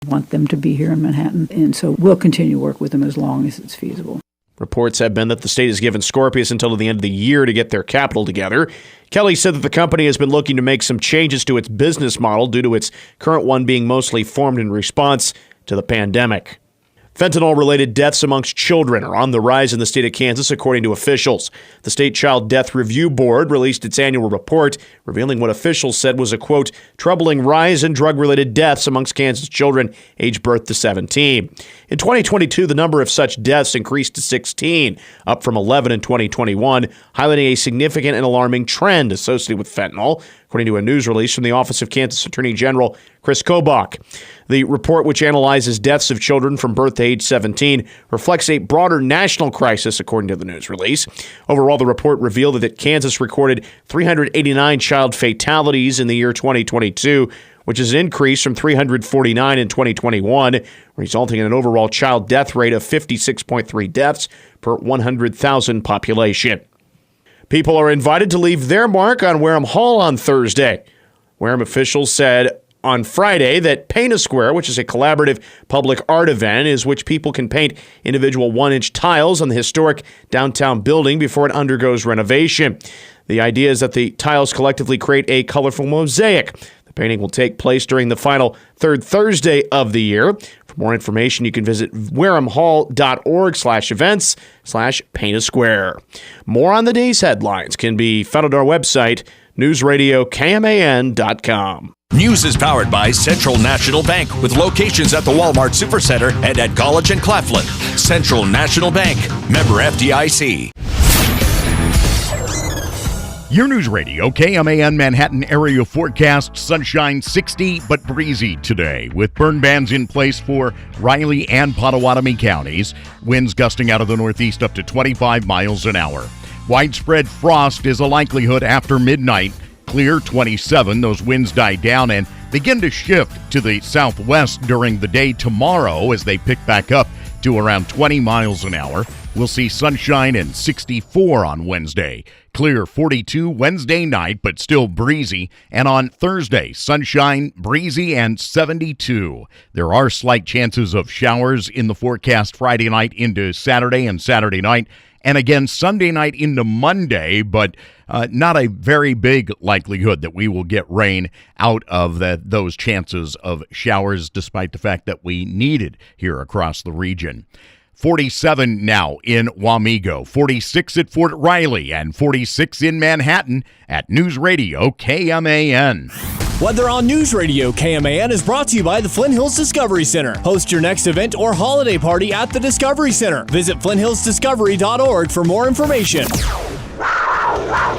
want them to be here in Manhattan, and so we'll continue to work with them as long as it's feasible. Reports have been that the state has given Scorpius until the end of the year to get their capital together. Kelly said that the company has been looking to make some changes to its business model due to its current one being mostly formed in response to the pandemic. Fentanyl-related deaths amongst children are on the rise in the state of Kansas, according to officials. The State Child Death Review Board released its annual report, revealing what officials said was a, quote, troubling rise in drug-related deaths amongst Kansas children aged birth to 17. In 2022, the number of such deaths increased to 16, up from 11 in 2021, highlighting a significant and alarming trend associated with fentanyl, according to a news release from the Office of Kansas Attorney General Chris Kobach. The report, which analyzes deaths of children from birth to age 17, reflects a broader national crisis, according to the news release. Overall, the report revealed that Kansas recorded 389 child fatalities in the year 2022, which is an increase from 349 in 2021, resulting in an overall child death rate of 56.3 deaths per 100,000 population. People are invited to leave their mark on Wareham Hall on Thursday. Wareham officials said on Friday that Paint a Square, which is a collaborative public art event, is which people can paint individual 1-inch tiles on the historic downtown building before it undergoes renovation. The idea is that the tiles collectively create a colorful mosaic. The painting will take place during the final third Thursday of the year. For more information, you can visit warehamhall.org/events/paintasquare. More on the day's headlines can be found on our website, newsradiokman.com. News is powered by Central National Bank with locations at the Walmart Supercenter and at College and Claflin. Central National Bank, member FDIC. Your News Radio, KMAN Manhattan area forecast, sunshine 60 but breezy today with burn bans in place for Riley and Potawatomi counties. Winds gusting out of the northeast up to 25 miles an hour. Widespread frost is a likelihood after midnight. Clear 27. Those winds die down and begin to shift to the southwest during the day tomorrow as they pick back up to around 20 miles an hour. We'll see sunshine and 64 on Wednesday. Clear 42 Wednesday night, but still breezy. And on Thursday, sunshine, breezy, and 72. There are slight chances of showers in the forecast Friday night into Saturday and Saturday night. And again, Sunday night into Monday, but not a very big likelihood that we will get rain out of those chances of showers, despite the fact that we need it here across the region. 47 now in Wamego, 46 at Fort Riley, and 46 in Manhattan at News Radio KMAN. Weather on News Radio KMAN is brought to you by the Flint Hills Discovery Center. Host your next event or holiday party at the Discovery Center. Visit FlintHillsDiscovery.org for more information.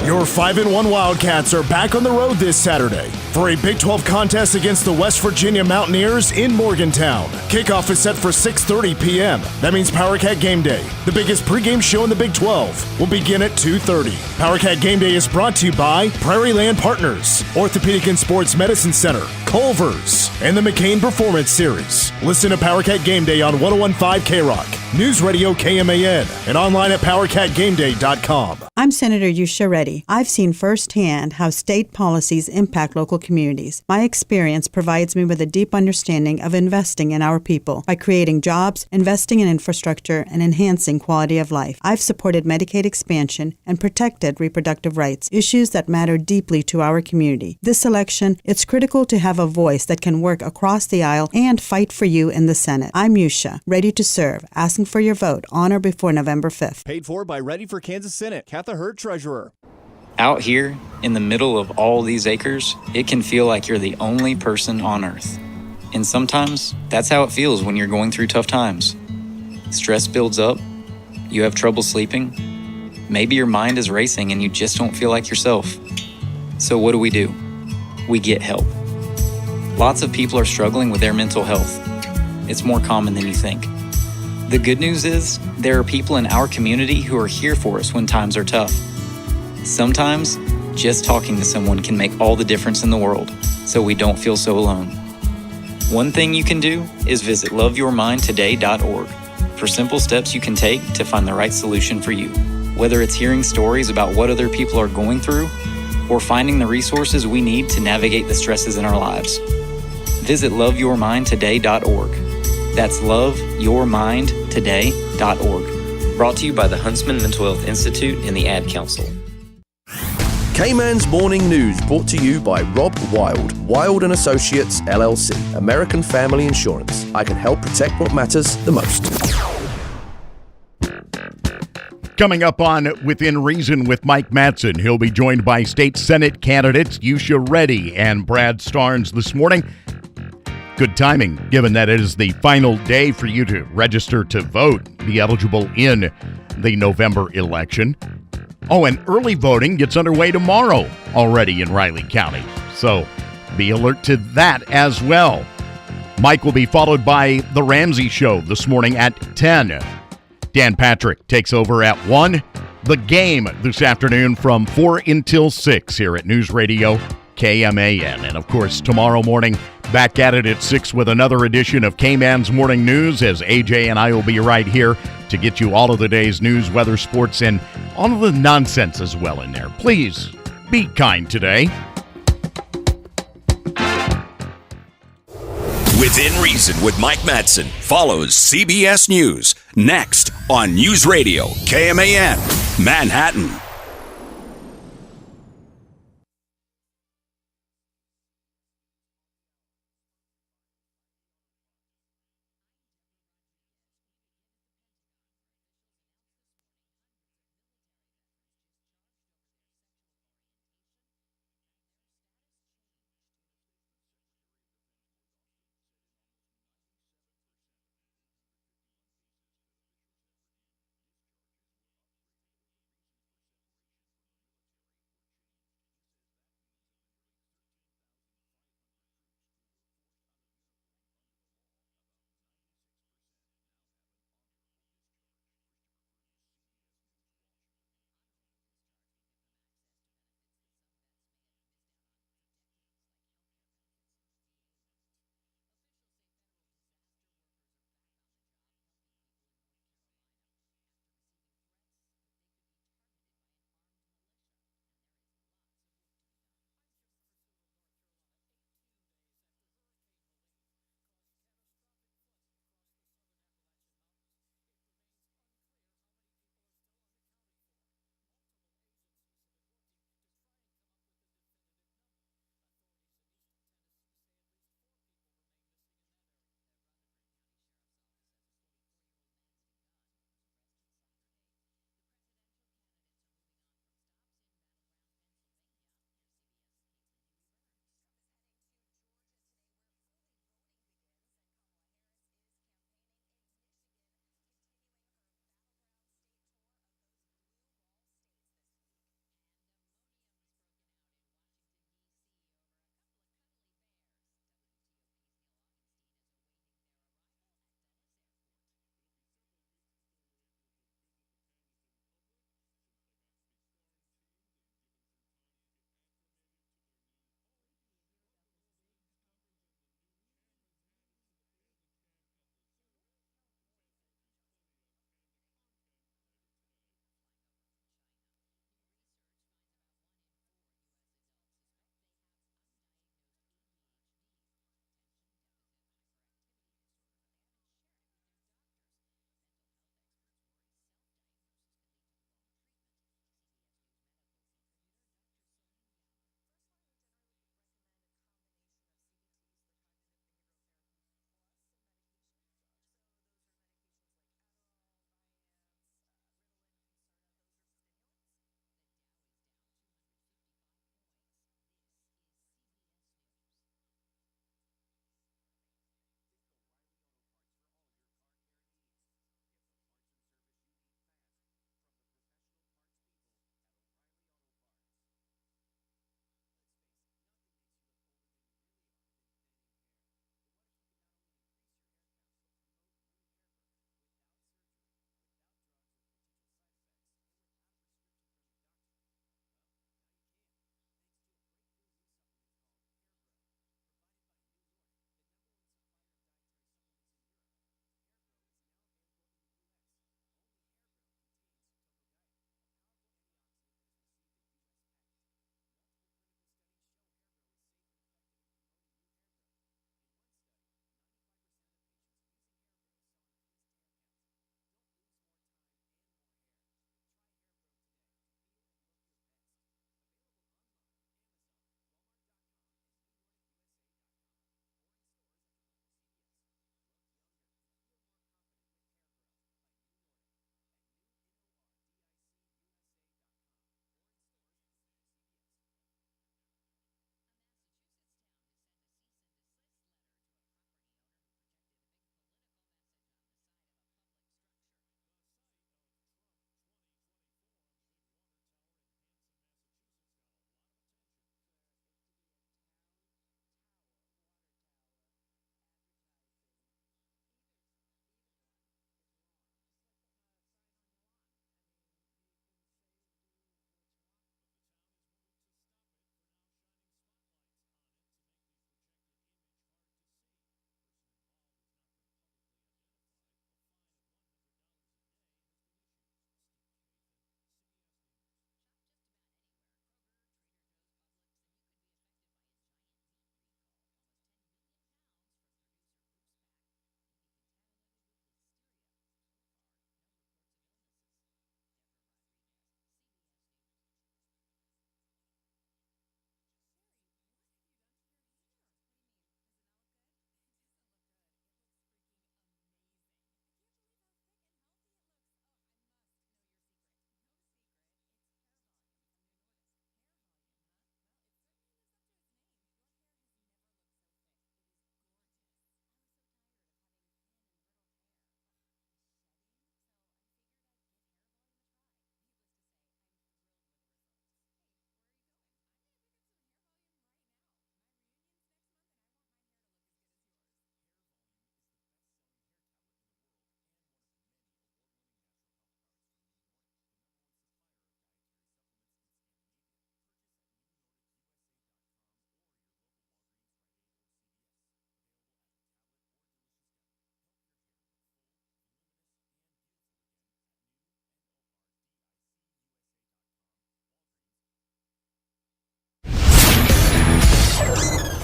Your 5-1 Wildcats are back on the road this Saturday for a Big 12 contest against the West Virginia Mountaineers in Morgantown. Kickoff is set for 6:30 p.m. That means PowerCat Game Day, the biggest pregame show in the Big 12, will begin at 2:30. PowerCat Game Day is brought to you by Prairie Land Partners, Orthopedic and Sports Medicine Center, Culver's, and the McCain Performance Series. Listen to PowerCat Game Day on 101.5 K-Rock, News Radio KMAN, and online at PowerCatGameDay.com. I'm Senator Usha Reddi. I've seen firsthand how state policies impact local communities. My experience provides me with a deep understanding of investing in our people by creating jobs, investing in infrastructure, and enhancing quality of life. I've supported Medicaid expansion and protected reproductive rights, issues that matter deeply to our community. This election, it's critical to have a voice that can work across the aisle and fight for you in the Senate. I'm Usha, ready to serve, asking for your vote on or before November 5th. Paid for by Ready for Kansas Senate, Katha Hurt, Treasurer. Out here, in the middle of all these acres, it can feel like you're the only person on Earth. And sometimes, that's how it feels when you're going through tough times. Stress builds up, you have trouble sleeping, maybe your mind is racing and you just don't feel like yourself. So what do? We get help. Lots of people are struggling with their mental health. It's more common than you think. The good news is, there are people in our community who are here for us when times are tough. Sometimes, just talking to someone can make all the difference in the world, so we don't feel so alone. One thing you can do is visit loveyourmindtoday.org for simple steps you can take to find the right solution for you. Whether it's hearing stories about what other people are going through, or finding the resources we need to navigate the stresses in our lives. Visit loveyourmindtoday.org. That's loveyourmindtoday.org. Brought to you by the Huntsman Mental Health Institute and the Ad Council. K-Man's Morning News brought to you by Rob Wild, Wild & Associates, LLC, American Family Insurance. I can help protect what matters the most. Coming up on Within Reason with Mike Matson, he'll be joined by State Senate candidates Usha Reddi and Brad Starnes this morning. Good timing, given that it is the final day for you to register to vote, be eligible in the November election. Oh, and early voting gets underway tomorrow already in Riley County, so be alert to that as well. Mike will be followed by The Ramsey Show this morning at 10. Dan Patrick takes over at 1. The Game this afternoon from 4 until 6 here at News Radio KMAN. And, of course, tomorrow morning, back at it at 6 with another edition of K-Man's Morning News, as AJ and I will be right here to get you all of the day's news, weather, sports, and all of the nonsense as well in there. Please be kind today. Within Reason with Mike Matson follows CBS News next on News Radio KMAN, Manhattan.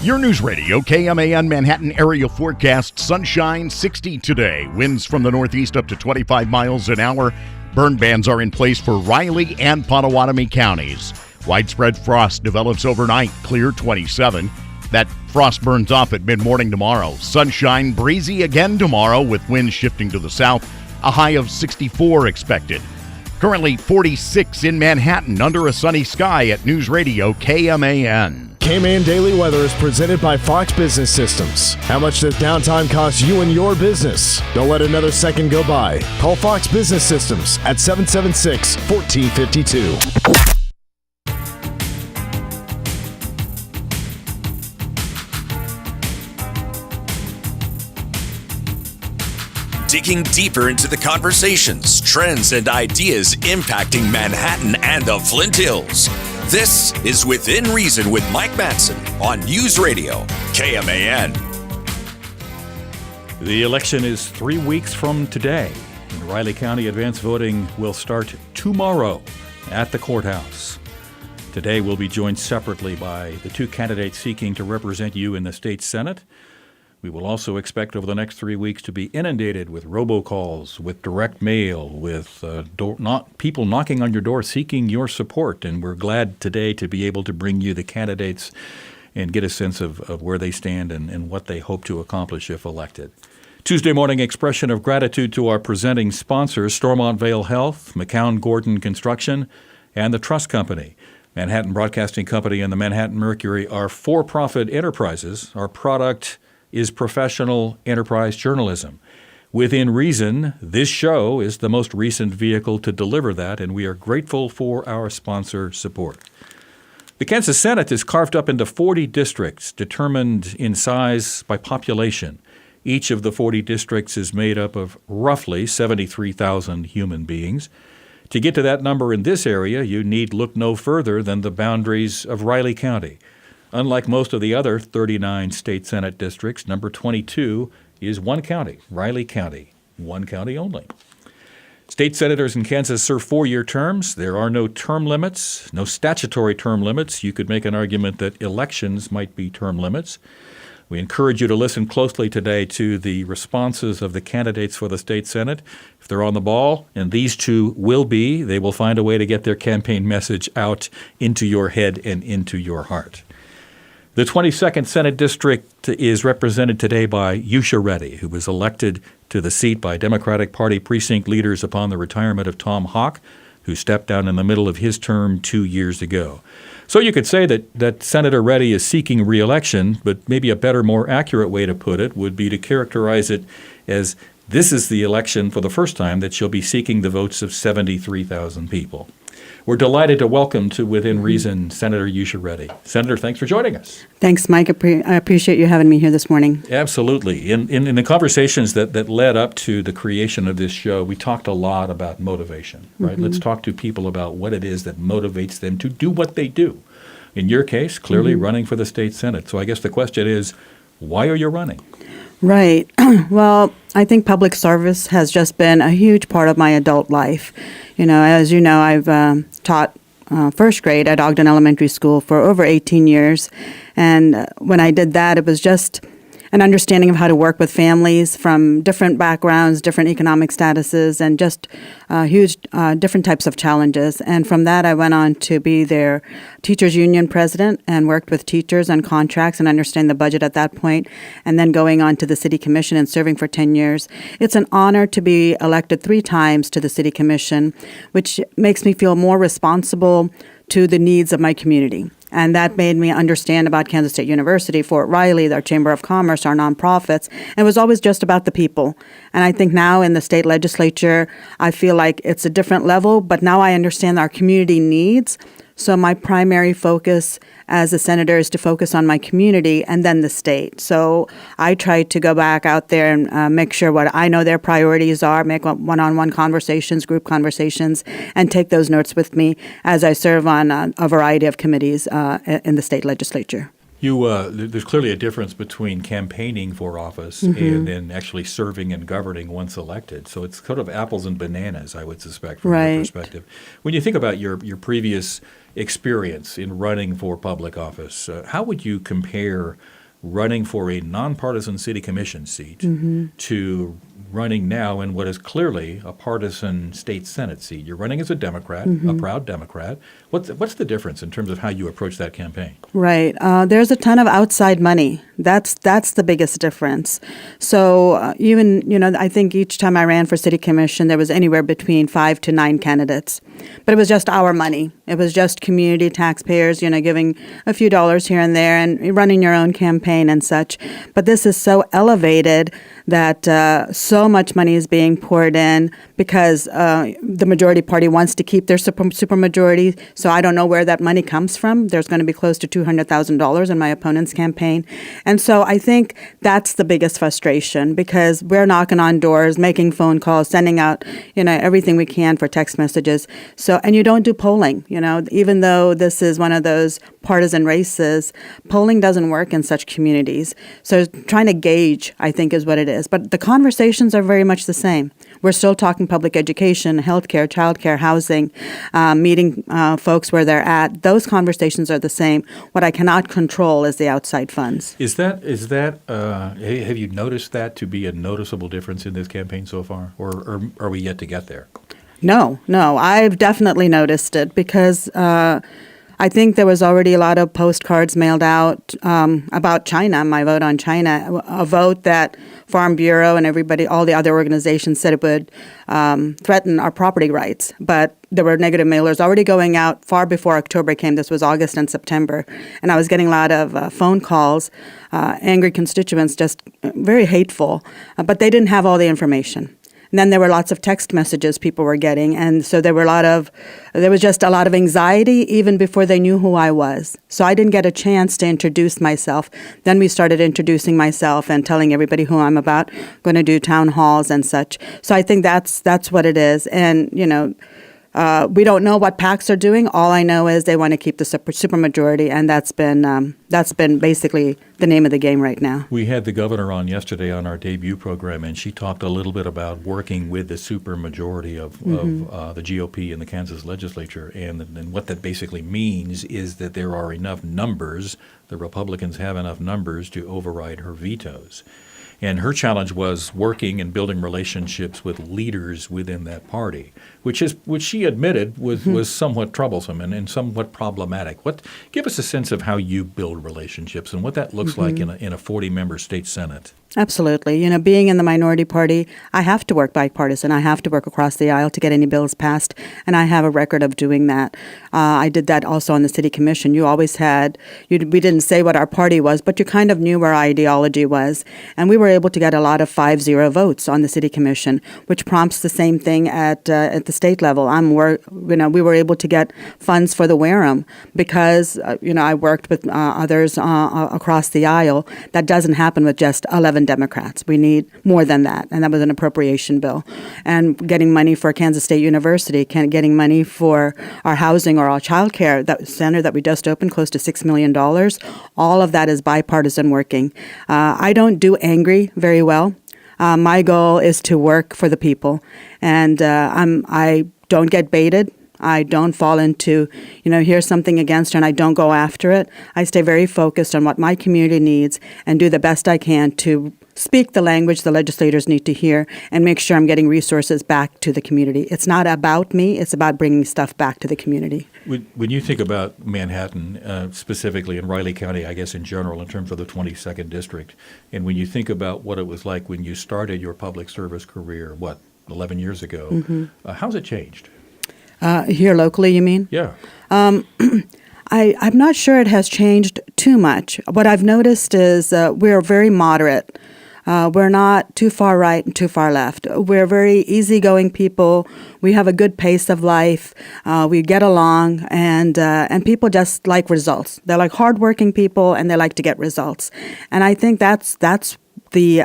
Your News Radio, KMAN Manhattan area forecast. Sunshine, 60 today. Winds from the northeast up to 25 miles an hour. Burn bans are in place for Riley and Potawatomi counties. Widespread frost develops overnight, clear 27. That frost burns off at mid-morning tomorrow. Sunshine, breezy again tomorrow with winds shifting to the south. A high of 64 expected. Currently 46 in Manhattan under a sunny sky at News Radio KMAN. KMAN Daily Weather is presented by Fox Business Systems. How much does downtime cost you and your business? Don't let another second go by. Call Fox Business Systems at 776-1452. Digging deeper into the conversations, trends, and ideas impacting Manhattan and the Flint Hills. This is Within Reason with Mike Matson on News Radio, KMAN. The election is 3 weeks from today. In Riley County, advance voting will start tomorrow at the courthouse. Today we'll be joined separately by the two candidates seeking to represent you in the state Senate. We will also expect over the next 3 weeks to be inundated with robocalls, with direct mail, with people knocking on your door seeking your support. And we're glad today to be able to bring you the candidates and get a sense of where they stand and what they hope to accomplish if elected. Tuesday morning expression of gratitude to our presenting sponsors, Stormont Vale Health, McCown Gordon Construction, and the Trust Company. Manhattan Broadcasting Company and the Manhattan Mercury are for-profit enterprises. Our product is professional enterprise journalism. Within reason, this show is the most recent vehicle to deliver that, and we are grateful for our sponsor support. The Kansas Senate is carved up into 40 districts determined in size by population. Each of the 40 districts is made up of roughly 73,000 human beings. To get to that number in this area, you need look no further than the boundaries of Riley County. Unlike most of the other 39 state Senate districts, number 22 is one county, Riley County, one county only. State senators in Kansas serve 4-year terms. There are no term limits, no statutory term limits. You could make an argument that elections might be term limits. We encourage you to listen closely today to the responses of the candidates for the state Senate. If they're on the ball, and these two will be, they will find a way to get their campaign message out into your head and into your heart. The 22nd Senate District is represented today by Usha Reddi, who was elected to the seat by Democratic Party precinct leaders upon the retirement of Tom Hawk, who stepped down in the middle of his term 2 years ago. So you could say that Senator Reddi is seeking re-election, but maybe a better, more accurate way to put it would be to characterize it as this is the election for the first time that she'll be seeking the votes of 73,000 people. We're delighted to welcome to Within Reason Senator Usha Reddi. Senator, thanks for joining us. Thanks, Mike. I appreciate you having me here this morning. Absolutely. In the conversations that led up to the creation of this show, we talked a lot about motivation, right? Mm-hmm. Let's talk to people about what it is that motivates them to do what they do. In your case, clearly running for the state Senate. So I guess the question is, why are you running? Right. Well, I think public service has just been a huge part of my adult life. As you know, I've taught first grade at Ogden Elementary School for over 18 years. And when I did that, it was just an understanding of how to work with families from different backgrounds, different economic statuses, and just huge different types of challenges. And from that, I went on to be their teachers union president and worked with teachers on contracts and understand the budget at that point, and then going on to the city commission and serving for 10 years. It's an honor to be elected 3 times to the city commission, which makes me feel more responsible to the needs of my community. And that made me understand about Kansas State University, Fort Riley, our Chamber of Commerce, our nonprofits. And it was always just about the people. And I think now in the state legislature, I feel like it's a different level, but now I understand our community needs. So my primary focus as a senator is to focus on my community and then the state. So I try to go back out there and make sure what I know their priorities are, make one-on-one conversations, group conversations, and take those notes with me as I serve on a variety of committees in the state legislature. There's clearly a difference between campaigning for office and then actually serving and governing once elected. So it's sort of apples and bananas, I would suspect, from your perspective. When you think about your previous experience in running for public office, how would you compare running for a nonpartisan city commission seat to running now in what is clearly a partisan state Senate seat? You're running as a Democrat, a proud Democrat. What's the difference in terms of how you approach that campaign? Right. There's a ton of outside money. That's the biggest difference. So even, I think each time I ran for city commission, there was anywhere between 5 to 9 candidates. But it was just our money. It was just community taxpayers, giving a few dollars here and there and running your own campaign and such. But this is so elevated that so much money is being poured in because the majority party wants to keep their supermajority. So I don't know where that money comes from. There's going to be close to $200,000 in my opponent's campaign. And so I think that's the biggest frustration because we're knocking on doors, making phone calls, sending out, everything we can for text messages. So, and you don't do polling, even though this is one of those partisan races, polling doesn't work in such communities. So trying to gauge, I think, is what it is. But the conversations are very much the same. We're still talking public education, healthcare, childcare, housing, meeting folks where they're at. Those conversations are the same. What I cannot control is the outside funds. Is that have you noticed that to be a noticeable difference in this campaign so far, or are we yet to get there? No, I've definitely noticed it because I think there was already a lot of postcards mailed out about China, my vote on China, a vote that Farm Bureau and everybody, all the other organizations said it would threaten our property rights. But there were negative mailers already going out far before October came. This was August and September. And I was getting a lot of phone calls, angry constituents, just very hateful. But they didn't have all the information. And then there were lots of text messages people were getting. And so there was just a lot of anxiety even before they knew who I was. So I didn't get a chance to introduce myself. Then we started introducing myself and telling everybody who I'm about, going to do town halls and such. So I think that's what it is. And, we don't know what PACs are doing. All I know is they want to keep the supermajority, and that's been basically the name of the game right now. We had the governor on yesterday on our debut program, and she talked a little bit about working with the supermajority of the GOP in the Kansas legislature, and what that basically means is that there are enough numbers, the Republicans have enough numbers to override her vetoes. And her challenge was working and building relationships with leaders within that party, which she admitted was somewhat troublesome and somewhat problematic. Give us a sense of how you build relationships and what that looks like in a 40-member state Senate. Absolutely. Being in the minority party, I have to work bipartisan. I have to work across the aisle to get any bills passed, and I have a record of doing that. I did that also on the city commission. We didn't say what our party was, but you kind of knew where our ideology was, and we were able to get a lot of 5-0 votes on the city commission, which prompts the same thing at the state level. We were able to get funds for the Wareham because I worked with others across the aisle. That doesn't happen with just 11 Democrats. We need more than that, and that was an appropriation bill. And getting money for Kansas State University, getting money for our housing or our child care center that we just opened, close to $6 million. All of that is bipartisan working. I don't do angry very well. My goal is to work for the people, and I don't get baited. I don't fall into, here's something against her and I don't go after it. I stay very focused on what my community needs and do the best I can to speak the language the legislators need to hear and make sure I'm getting resources back to the community. It's not about me. It's about bringing stuff back to the community. When you think about Manhattan, specifically in Riley County, I guess in general, in terms of the 22nd District, and when you think about what it was like when you started your public service career, 11 years ago, how's it changed? Here locally, you mean? Yeah. I'm not sure it has changed too much. What I've noticed is we're very moderate. We're not too far right and too far left. We're very easygoing people. We have a good pace of life. We get along, and people just like results. They're like hardworking people, and they like to get results. And I think that's the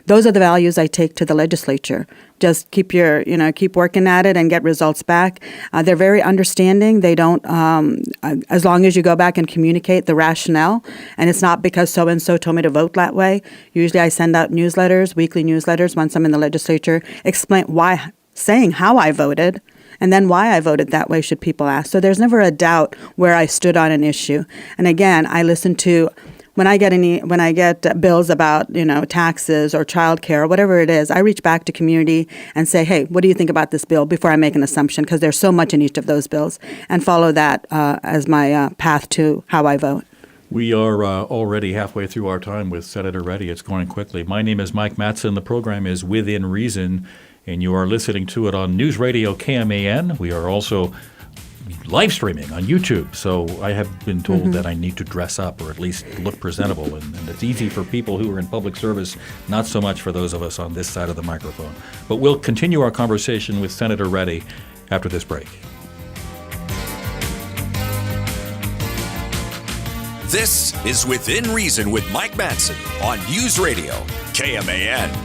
those are the values I take to the legislature. Just keep working at it and get results back. They're very understanding. They don't, as long as you go back and communicate the rationale, and it's not because so-and-so told me to vote that way. Usually I send out newsletters, weekly newsletters, once I'm in the legislature, saying how I voted, and then why I voted that way should people ask. So there's never a doubt where I stood on an issue. And again, I listen to, when I get bills about, taxes or childcare or whatever it is, I reach back to community and say, hey, what do you think about this bill before I make an assumption? Because there's so much in each of those bills, and follow that as my path to how I vote. We are already halfway through our time with Senator Reddi. It's going quickly. My name is Mike Matson. The program is Within Reason, and you are listening to it on News Radio KMAN. We are also live streaming on YouTube, so I have been told that I need to dress up or at least look presentable, and it's easy for people who are in public service, not so much for those of us on this side of the microphone. But we'll continue our conversation with Senator Reddi after this break. This is Within Reason with Mike Matson on News Radio KMAN.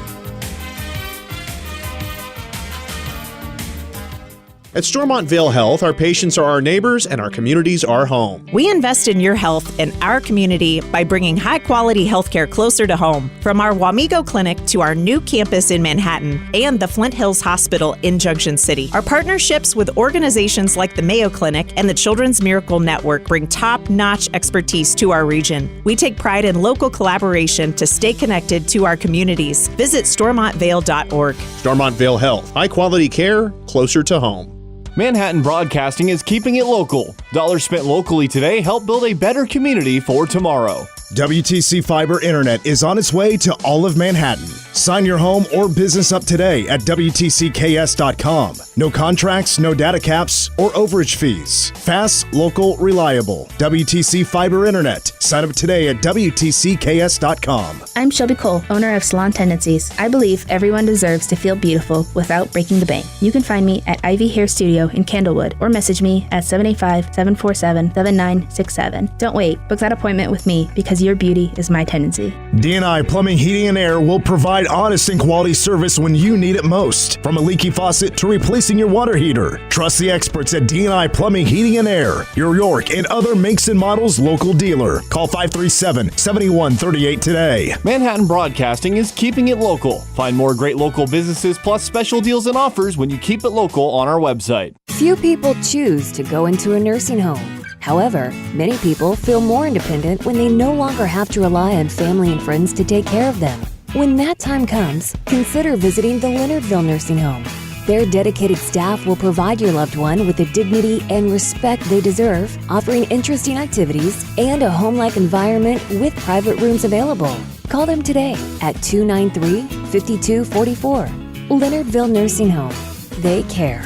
At Stormontville Health, our patients are our neighbors and our communities our home. We invest in your health and our community by bringing high-quality healthcare closer to home. From our Wamego Clinic to our new campus in Manhattan and the Flint Hills Hospital in Junction City. Our partnerships with organizations like the Mayo Clinic and the Children's Miracle Network bring top-notch expertise to our region. We take pride in local collaboration to stay connected to our communities. Visit StormontVale.org. Stormontville Health, high-quality care closer to home. Manhattan Broadcasting is keeping it local. Dollars spent locally today help build a better community for tomorrow. WTC Fiber Internet is on its way to all of Manhattan. Sign your home or business up today at WTCKS.com. No contracts, no data caps, or overage fees. Fast, local, reliable. WTC Fiber Internet. Sign up today at WTCKS.com. I'm Shelby Cole, owner of Salon Tendencies. I believe everyone deserves to feel beautiful without breaking the bank. You can find me at Ivy Hair Studio in Candlewood or message me at 785-747-7967. Don't wait. Book that appointment with me because your beauty is my tendency. D&I Plumbing, Heating, and Air will provide honest and quality service when you need it most. From a leaky faucet to replacing your water heater. Trust the experts at D&I Plumbing, Heating, and Air. Your York and other makes and models local dealer. Call 537-7138 today. Manhattan Broadcasting is keeping it local. Find more great local businesses plus special deals and offers when you keep it local on our website. Few people choose to go into a nursing home. However, many people feel more independent when they no longer have to rely on family and friends to take care of them. When that time comes, consider visiting the Leonardville Nursing Home. Their dedicated staff will provide your loved one with the dignity and respect they deserve, offering interesting activities and a home-like environment with private rooms available. Call them today at 293-5244. Leonardville Nursing Home. They care.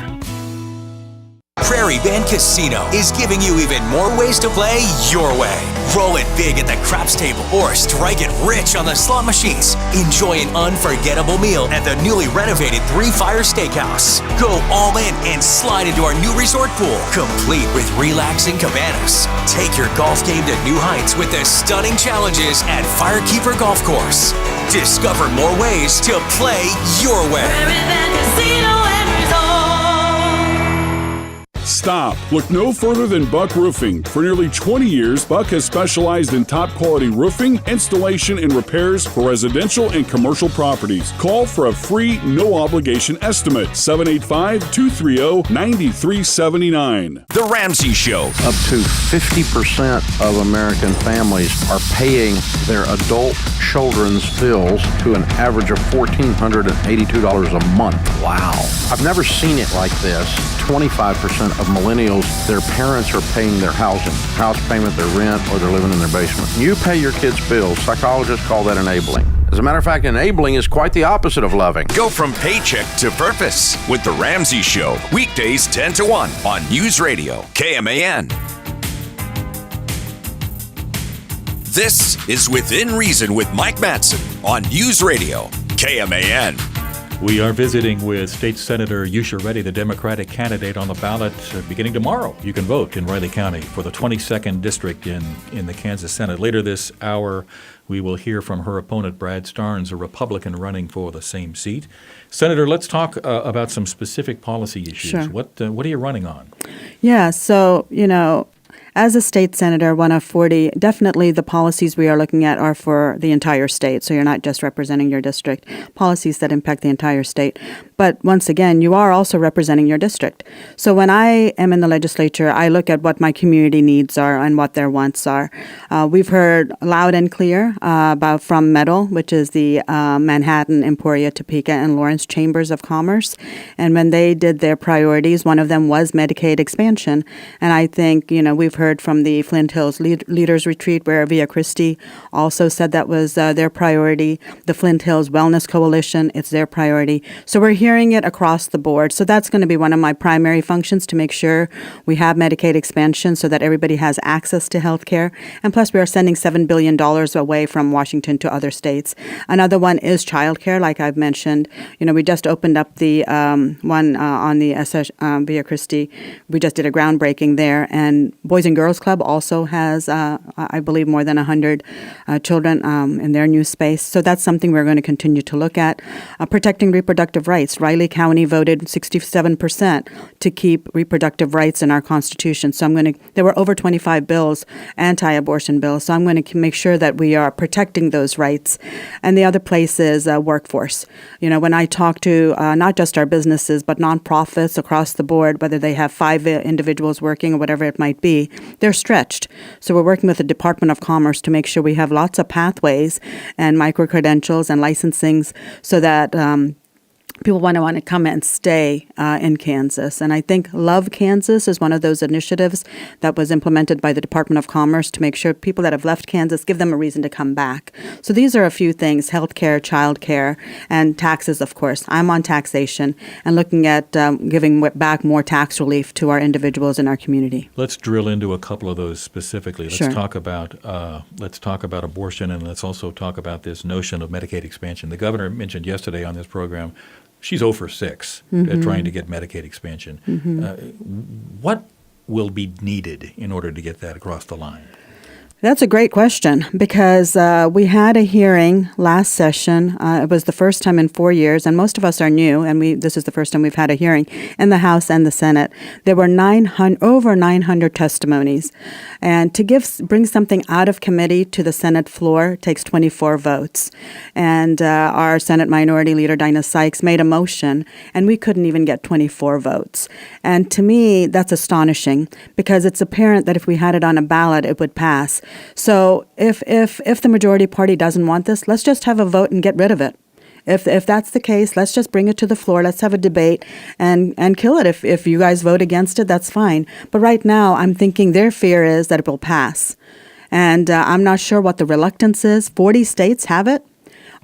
Prairie Band Casino is giving you even more ways to play your way. Roll it big at the craps table or strike it rich on the slot machines. Enjoy an unforgettable meal at the newly renovated Three Fire Steakhouse. Go all in and slide into our new resort pool, complete with relaxing cabanas. Take your golf game to new heights with the stunning challenges at Firekeeper Golf Course. Discover more ways to play your way. Prairie Band Casino and Resort. Stop. Look no further than Buck Roofing. For nearly 20 years, Buck has specialized in top quality roofing, installation, and repairs for residential and commercial properties. Call for a free, no obligation estimate. 785-230-9379. The Ramsey Show. Up to 50% of American families are paying their adult children's bills to an average of $1,482 a month. Wow. I've never seen it like this. 25% of millennials, their parents are paying their house payment, their rent, or they're living in their basement. You pay your kids' bills. Psychologists call that enabling. As a matter of fact, enabling is quite the opposite of loving. Go from paycheck to purpose with The Ramsey Show. Weekdays 10 to 1 on News Radio KMAN. This is Within Reason with Mike Matson on News Radio KMAN. We are visiting with State Senator Usha Reddi, the Democratic candidate on the ballot beginning tomorrow. You can vote in Riley County for the 22nd district in the Kansas Senate. Later this hour, we will hear from her opponent, Brad Starnes, a Republican running for the same seat. Senator, let's talk about some specific policy issues. Sure. What are you running on? Yeah, so, as a state senator, one of 40, definitely the policies we are looking at are for the entire state. So you're not just representing your district, policies that impact the entire state. But once again, you are also representing your district. So when I am in the legislature, I look at what my community needs are and what their wants are. We've heard loud and clear about from Metal, which is the Manhattan, Emporia, Topeka, and Lawrence Chambers of Commerce. And when they did their priorities, one of them was Medicaid expansion. And I think, we've heard from the Flint Hills Leaders Retreat where Via Christi also said that was their priority. The Flint Hills Wellness Coalition, it's their priority. So we're hearing it across the board. So that's going to be one of my primary functions, to make sure we have Medicaid expansion so that everybody has access to health care. And plus, we are sending $7 billion away from Washington to other states. Another one is childcare, like I've mentioned. We just opened up the one on the Via Christi. We just did a groundbreaking there. And Boys and Girls Club also has, I believe, more than 100 children in their new space. So that's something we're going to continue to look at. Protecting reproductive rights. Riley County voted 67% to keep reproductive rights in our Constitution. So there were over 25 bills, anti-abortion bills. So I'm going to make sure that we are protecting those rights. And the other place is workforce. When I talk to not just our businesses, but nonprofits across the board, whether they have 5 individuals working or whatever it might be, they're stretched. So we're working with the Department of Commerce to make sure we have lots of pathways and micro-credentials and licensings so that people want to come and stay in Kansas. And I think Love Kansas is one of those initiatives that was implemented by the Department of Commerce to make sure people that have left Kansas, give them a reason to come back. So these are a few things: healthcare, childcare, and taxes, of course. I'm on taxation and looking at giving back more tax relief to our individuals in our community. Let's drill into a couple of those specifically. Let's Sure. talk about abortion, and let's also talk about this notion of Medicaid expansion. The governor mentioned yesterday on this program she's 0 for 6 at trying to get Medicaid expansion. What will be needed in order to get that across the line? That's a great question, because we had a hearing last session. It was the first time in 4 years, and most of us are new, and this is the first time we've had a hearing in the House and the Senate. There were over 900 testimonies, and to bring something out of committee to the Senate floor takes 24 votes. And our Senate Minority Leader, Dinah Sykes, made a motion, and we couldn't even get 24 votes. And to me, that's astonishing, because it's apparent that if we had it on a ballot, it would pass. So if the majority party doesn't want this, let's just have a vote and get rid of it. If that's the case, let's just bring it to the floor. Let's have a debate and kill it. If you guys vote against it, that's fine. But right now, I'm thinking their fear is that it will pass. And I'm not sure what the reluctance is. 40 states have it.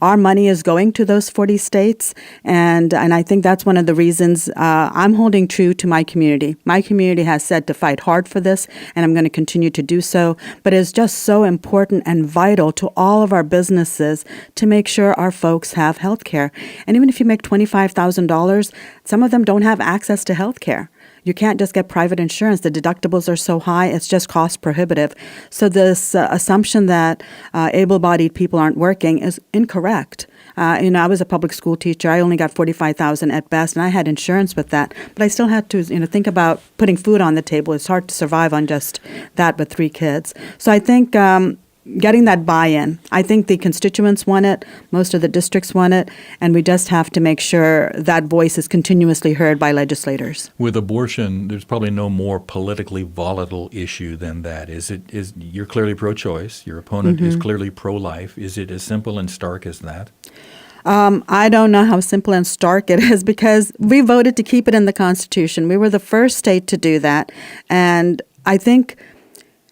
Our money is going to those 40 states, and I think that's one of the reasons I'm holding true to my community. My community has said to fight hard for this, and I'm going to continue to do so. But it's just so important and vital to all of our businesses to make sure our folks have health care. And even if you make $25,000, some of them don't have access to health care. You can't just get private insurance. The deductibles are so high, it's just cost prohibitive. So this assumption that able-bodied people aren't working is incorrect. I was a public school teacher. I only got $45,000 at best, and I had insurance with that. But I still had to, think about putting food on the table. It's hard to survive on just that with 3 kids. So I think getting that buy-in. I think the constituents want it, most of the districts want it, and we just have to make sure that voice is continuously heard by legislators. With abortion, there's probably no more politically volatile issue than that. You're clearly pro-choice, your opponent is clearly pro-life. Is it as simple and stark as that? I don't know how simple and stark it is, because we voted to keep it in the Constitution. We were the first state to do that, and I think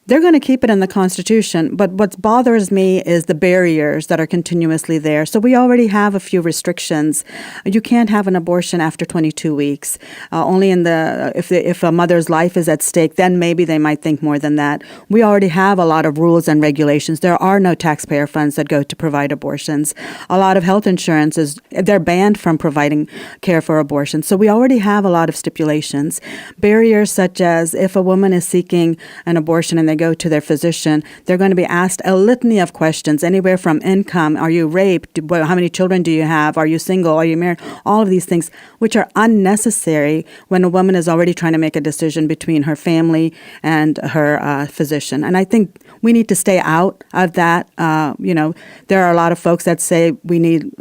They're going to keep it in the Constitution, but what bothers me is the barriers that are continuously there. So we already have a few restrictions. You can't have an abortion after 22 weeks. Only if a mother's life is at stake, then maybe they might think more than that. We already have a lot of rules and regulations. There are no taxpayer funds that go to provide abortions. A lot of health insurances, they're banned from providing care for abortion. So we already have a lot of stipulations. Barriers such as if a woman is seeking an abortion and they go to their physician, they're going to be asked a litany of questions, anywhere from income, are you raped, how many children do you have, are you single, are you married, all of these things, which are unnecessary when a woman is already trying to make a decision between her family and her physician. And I think we need to stay out of that. There are a lot of folks that say we need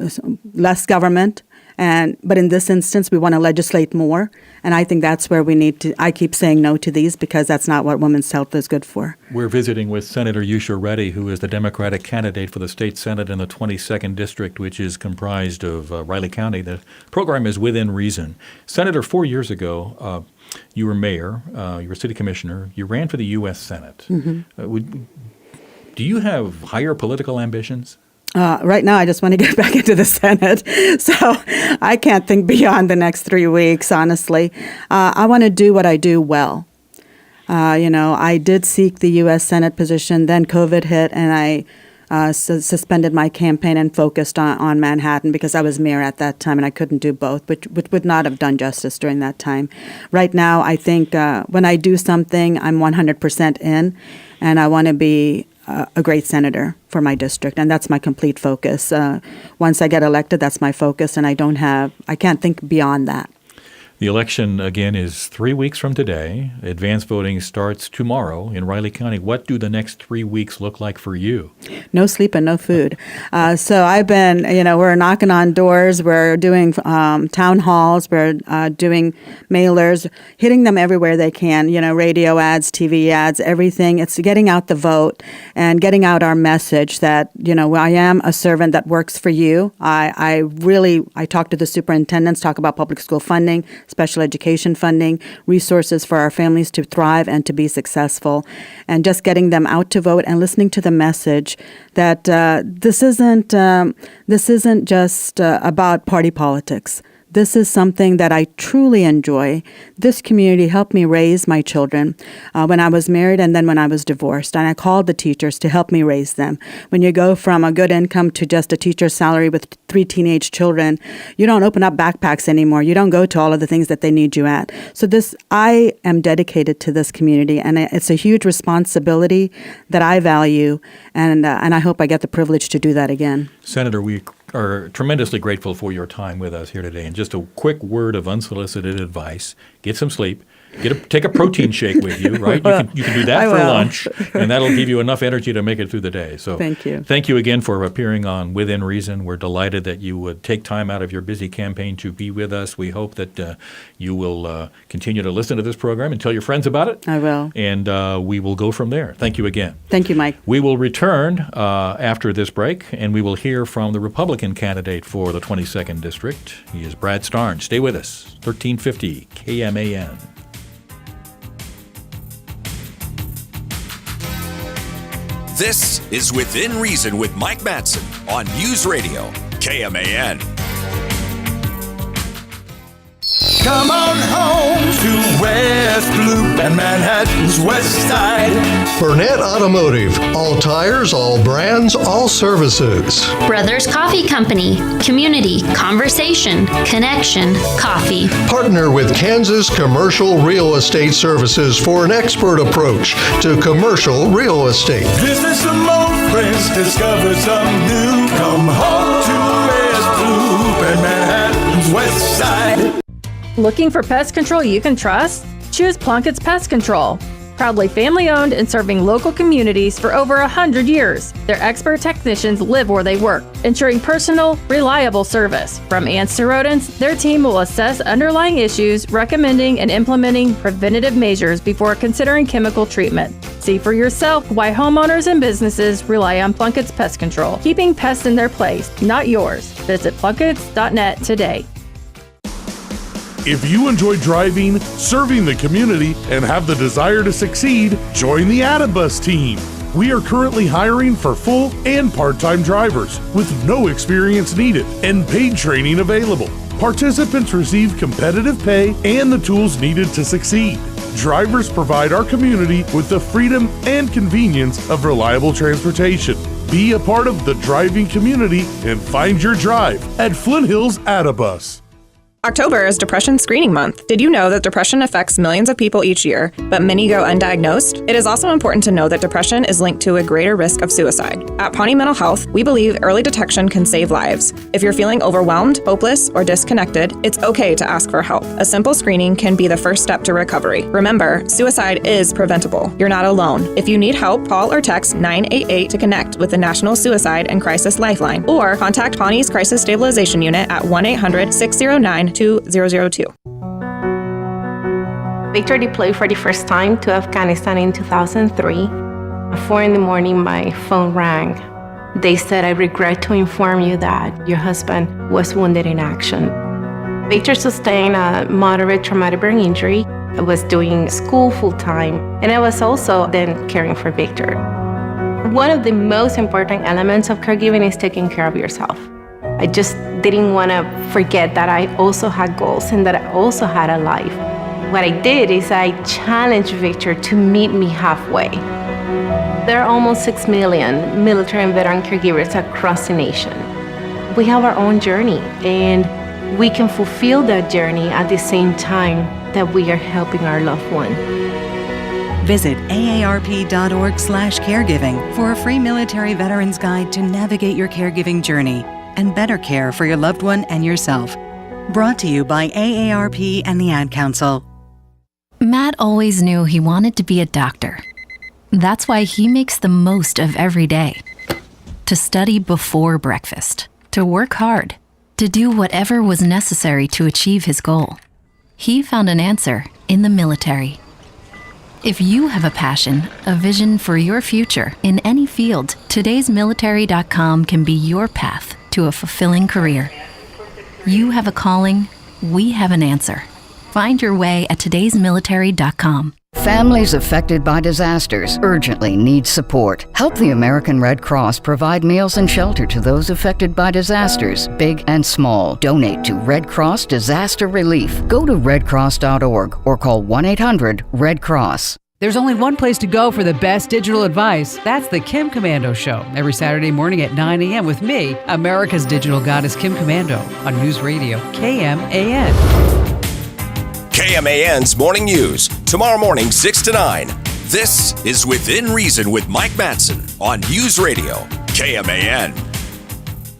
less government, but in this instance, we want to legislate more. And I think that's where we need to, I keep saying no to these because that's not what women's health is good for. We're visiting with Senator Usha Reddi, who is the Democratic candidate for the state Senate in the 22nd District, which is comprised of Riley County. The program is Within Reason. Senator, 4 years ago, you were mayor, you were city commissioner, you ran for the U.S. Senate. Mm-hmm. Do you have higher political ambitions? Right now, I just want to get back into the Senate. So I can't think beyond the next 3 weeks, honestly. I want to do what I do well. I did seek the U.S. Senate position, then COVID hit, and I suspended my campaign and focused on Manhattan because I was mayor at that time and I couldn't do both, which would not have done justice during that time. Right now, I think when I do something, I'm 100% in, and I want to be a great senator for my district, and that's my complete focus. Once I get elected, that's my focus, and I can't think beyond that. The election, again, is 3 weeks from today. Advance voting starts tomorrow in Riley County. What do the next 3 weeks look like for you? No sleep and no food. So I've been, we're knocking on doors. We're doing town halls. We're doing mailers, hitting them everywhere they can, radio ads, TV ads, everything. It's getting out the vote and getting out our message that, I am a servant that works for you. I talk to the superintendents, talk about public school funding, special education funding, resources for our families to thrive and to be successful, and just getting them out to vote and listening to the message that this isn't just about party politics. This is something that I truly enjoy. This community helped me raise my children when I was married and then when I was divorced. And I called the teachers to help me raise them. When you go from a good income to just a teacher's salary with 3 teenage children, you don't open up backpacks anymore. You don't go to all of the things that they need you at. So I am dedicated to this community, and it's a huge responsibility that I value, and I hope I get the privilege to do that again. Senator, we are tremendously grateful for your time with us here today. And just a quick word of unsolicited advice: get some sleep. Take a protein shake with you, right? You can do that for lunch, and that'll give you enough energy to make it through the day. So thank you. Thank you again for appearing on Within Reason. We're delighted that you would take time out of your busy campaign to be with us. We hope that you will continue to listen to this program and tell your friends about it. I will. And we will go from there. Thank you again. Thank you, Mike. We will return after this break, and we will hear from the Republican candidate for the 22nd District. He is Brad Starnes. Stay with us. 1350 KMAN. This is Within Reason with Mike Matson on News Radio, KMAN. Come on home to West Loop and Manhattan's West Side. Burnett Automotive. All tires, all brands, all services. Brothers Coffee Company. Community, conversation, connection, coffee. Partner with Kansas Commercial Real Estate Services for an expert approach to commercial real estate. Visit some old friends, discover some new. Come home to West Loop and Manhattan's West Side. Looking for pest control you can trust? Choose Plunkett's Pest Control. Proudly family-owned and serving local communities for over 100 years. Their expert technicians live where they work, ensuring personal, reliable service. From ants to rodents, their team will assess underlying issues, recommending and implementing preventative measures before considering chemical treatment. See for yourself why homeowners and businesses rely on Plunkett's Pest Control, keeping pests in their place, not yours. Visit plunketts.net today. If you enjoy driving, serving the community, and have the desire to succeed, join the Adabus team. We are currently hiring for full and part-time drivers with no experience needed and paid training available. Participants receive competitive pay and the tools needed to succeed. Drivers provide our community with the freedom and convenience of reliable transportation. Be a part of the driving community and find your drive at Flint Hills Adabus. October is Depression Screening Month. Did you know that depression affects millions of people each year, but many go undiagnosed? It is also important to know that depression is linked to a greater risk of suicide. At Pawnee Mental Health, we believe early detection can save lives. If you're feeling overwhelmed, hopeless, or disconnected, it's okay to ask for help. A simple screening can be the first step to recovery. Remember, suicide is preventable. You're not alone. If you need help, call or text 988 to connect with the National Suicide and Crisis Lifeline, or contact Pawnee's Crisis Stabilization Unit at 1-800-609-2002. Victor deployed for the first time to Afghanistan in 2003. At 4 a.m, my phone rang. They said, "I regret to inform you that your husband was wounded in action." Victor sustained a moderate traumatic brain injury. I was doing school full-time, and I was also then caring for Victor. One of the most important elements of caregiving is taking care of yourself. I just didn't want to forget that I also had goals and that I also had a life. What I did is I challenged Victor to meet me halfway. There are almost 6 million military and veteran caregivers across the nation. We have our own journey, and we can fulfill that journey at the same time that we are helping our loved one. Visit aarp.org/caregiving for a free military veterans guide to navigate your caregiving journey and better care for your loved one and yourself. Brought to you by AARP and the Ad Council. Matt always knew he wanted to be a doctor. That's why he makes the most of every day. To study before breakfast, to work hard, to do whatever was necessary to achieve his goal. He found an answer in the military. If you have a passion, a vision for your future in any field, todaysmilitary.com can be your path to a fulfilling career. You have a calling, we have an answer. Find your way at todaysmilitary.com. Families affected by disasters urgently need support. Help the American Red Cross provide meals and shelter to those affected by disasters, big and small. Donate to Red Cross Disaster Relief. Go to redcross.org or call 1-800-RED-CROSS. There's only one place to go for the best digital advice. That's the Kim Komando Show, every Saturday morning at 9 a.m. with me, America's digital goddess Kim Komando, on News Radio KMAN. KMAN's Morning News, tomorrow morning 6 to 9. This is Within Reason with Mike Matson on News Radio KMAN.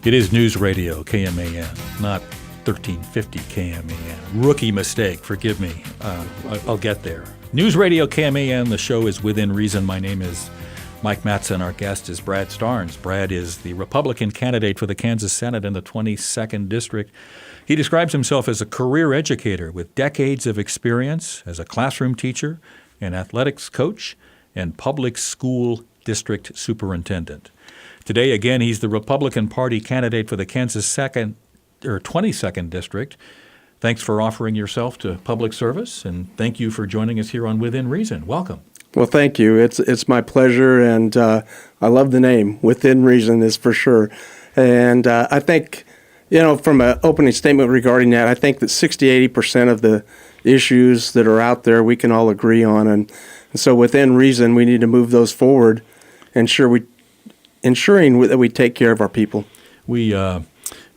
It is News Radio KMAN, not 1350 KMAN. Rookie mistake, forgive me. I'll get there. News Radio KMAN, the show is Within Reason. My name is Mike Matson. Our guest is Brad Starnes. Brad is the Republican candidate for the Kansas Senate in the 22nd District. He describes himself as a career educator with decades of experience as a classroom teacher, an athletics coach, and public school district superintendent. Today, again, he's the Republican Party candidate for the Kansas 22nd District. Thanks for offering yourself to public service, and thank you for joining us here on Within Reason. Welcome. Well, thank you. It's my pleasure, and I love the name. Within Reason is for sure. And I think, from an opening statement regarding that, I think that 60-80% of the issues that are out there we can all agree on. And so within reason, we need to move those forward, ensuring that we take care of our people.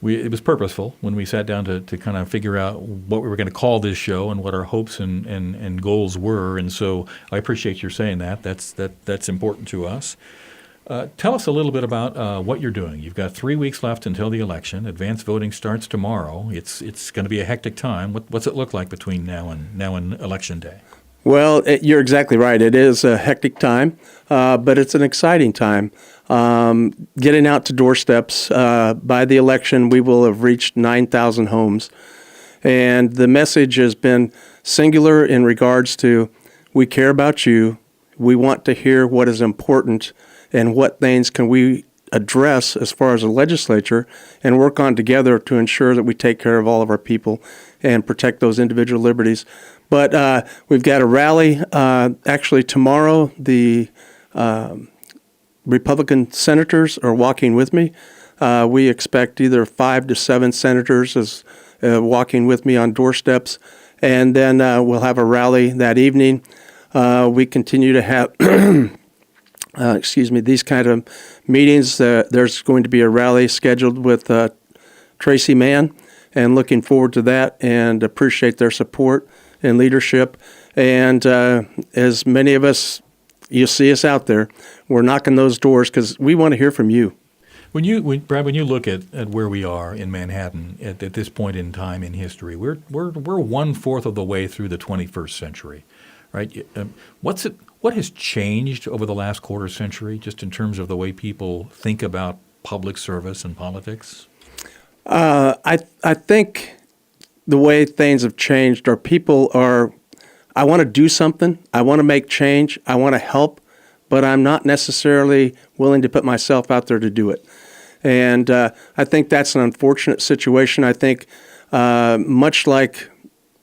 It was purposeful when we sat down to kind of figure out what we were going to call this show and what our hopes and goals were. And so I appreciate your saying that. That's important to us. Tell us a little bit about what you're doing. You've got 3 weeks left until the election. Advanced voting starts tomorrow. It's going to be a hectic time. What's it look like between now and Election Day? Well, you're exactly right. It is a hectic time, but it's an exciting time. Getting out to doorsteps. By the election, we will have reached 9,000 homes. And the message has been singular in regards to, we care about you. We want to hear what is important and what things can we address as far as the legislature and work on together to ensure that we take care of all of our people and protect those individual liberties. But we've got a rally actually tomorrow. The Republican senators are walking with me. We expect either 5 to 7 senators as walking with me on doorsteps, and then we'll have a rally that evening. We continue to have these kind of meetings. There's going to be a rally scheduled with Tracy Mann, and looking forward to that and appreciate their support and leadership. And as many of us, you see us out there, we're knocking those doors because we want to hear from you. Brad, when you look at where we are in Manhattan at this point in time in history, we're 1/4 of the way through the 21st century, right? What has changed over the last quarter century, just in terms of the way people think about public service and politics? I think the way things have changed are people are, I want to do something, I want to make change, I want to help, but I'm not necessarily willing to put myself out there to do it. And I think that's an unfortunate situation. I think much like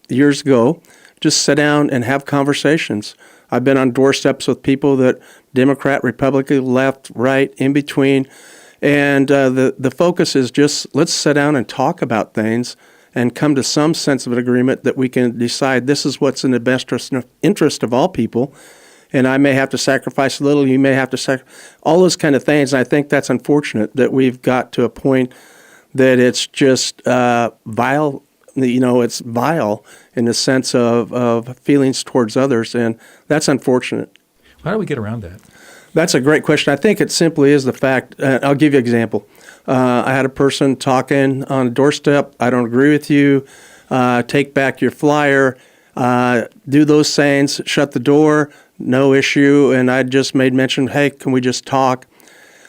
years ago, just sit down and have conversations. I've been on doorsteps with people that Democrat, Republican, left, right, in between. And the focus is just let's sit down and talk about things and come to some sense of an agreement that we can decide this is what's in the best interest of all people. And I may have to sacrifice a little, you may have to sacrifice, all those kind of things. And I think that's unfortunate that we've got to a point that it's just vile. It's vile in the sense of feelings towards others, and that's unfortunate. How do we get around that? That's a great question. I think it simply is the fact, I'll give you an example. I had a person talking on a doorstep, I don't agree with you, take back your flyer, do those things, shut the door, no issue, and I just made mention, hey, can we just talk?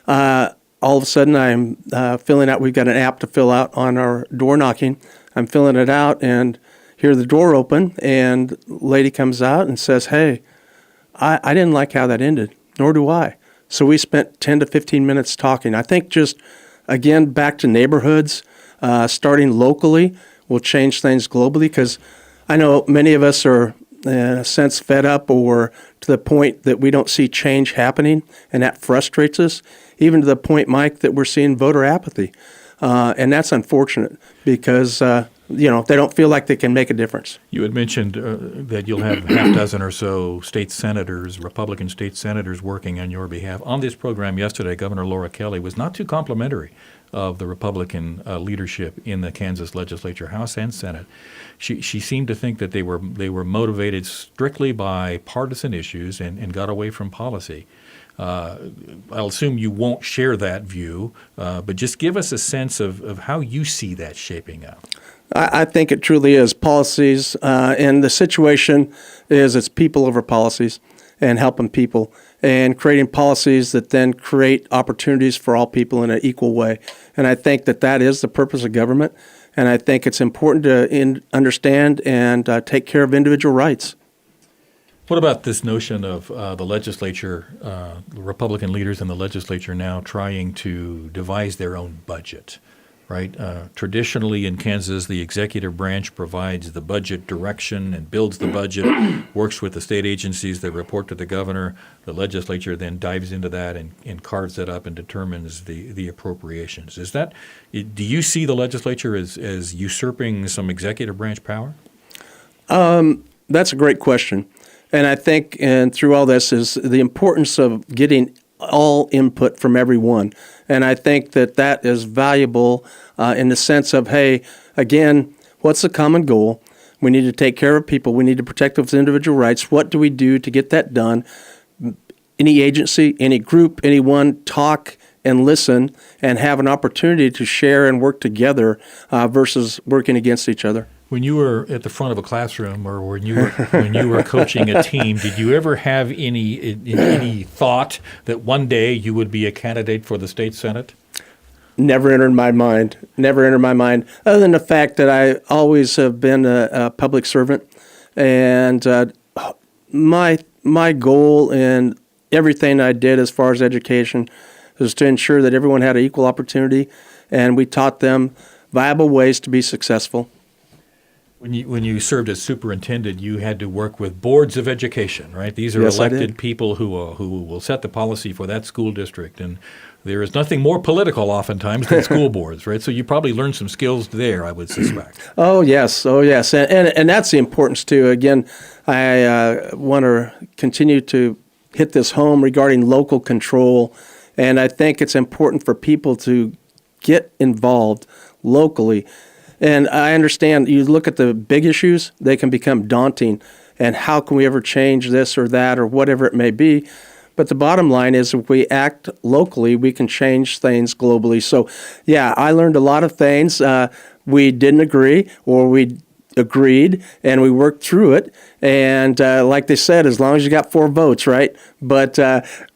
All of a sudden I'm filling out, we've got an app to fill out on our door knocking. I'm filling it out and hear the door open, and a lady comes out and says, hey, I didn't like how that ended, nor do I. So we spent 10 to 15 minutes talking. I think just, again, back to neighborhoods, starting locally will change things globally, because I know many of us are, in a sense, fed up or to the point that we don't see change happening, and that frustrates us, even to the point, Mike, that we're seeing voter apathy. And that's unfortunate because, they don't feel like they can make a difference. You had mentioned that you'll have half dozen or so state senators, Republican state senators, working on your behalf. On this program yesterday, Governor Laura Kelly was not too complimentary of the Republican leadership in the Kansas legislature, House and Senate. She seemed to think that they were motivated strictly by partisan issues and got away from policy. I'll assume you won't share that view, but just give us a sense of how you see that shaping up. I think it truly is policies, and the situation is it's people over policies and helping people and creating policies that then create opportunities for all people in an equal way. And I think that is the purpose of government, and I think it's important to understand and take care of individual rights. What about this notion of the legislature, the Republican leaders in the legislature now trying to devise their own budget, right? Traditionally in Kansas, the executive branch provides the budget direction and builds the budget, works with the state agencies that report to the governor. The legislature then dives into that and carves it up and determines the appropriations. Do you see the legislature as usurping some executive branch power? That's a great question. And I think, and through all this, is the importance of getting all input from everyone. And I think that is valuable in the sense of, hey, again, what's the common goal? We need to take care of people. We need to protect those individual rights. What do we do to get that done? Any agency, any group, anyone, talk and listen and have an opportunity to share and work together versus working against each other. When you were at the front of a classroom, or when you were coaching a team, did you ever have any thought that one day you would be a candidate for the state senate? Never entered my mind. Never entered my mind. Other than the fact that I always have been a public servant, and my goal in everything I did as far as education was to ensure that everyone had an equal opportunity, and we taught them viable ways to be successful. When you served as superintendent, you had to work with boards of education, right? These are elected people who will set the policy for that school district, and there is nothing more political oftentimes than school boards, right? So you probably learned some skills there, I would suspect. Oh yes, and that's the importance too. Again, I want to continue to hit this home regarding local control, and I think it's important for people to get involved locally. And I understand you look at the big issues, they can become daunting. And how can we ever change this or that or whatever it may be? But the bottom line is if we act locally, we can change things globally. So, yeah, I learned a lot of things. We didn't agree or we agreed and we worked through it. And like they said, as long as you got 4 votes, right? But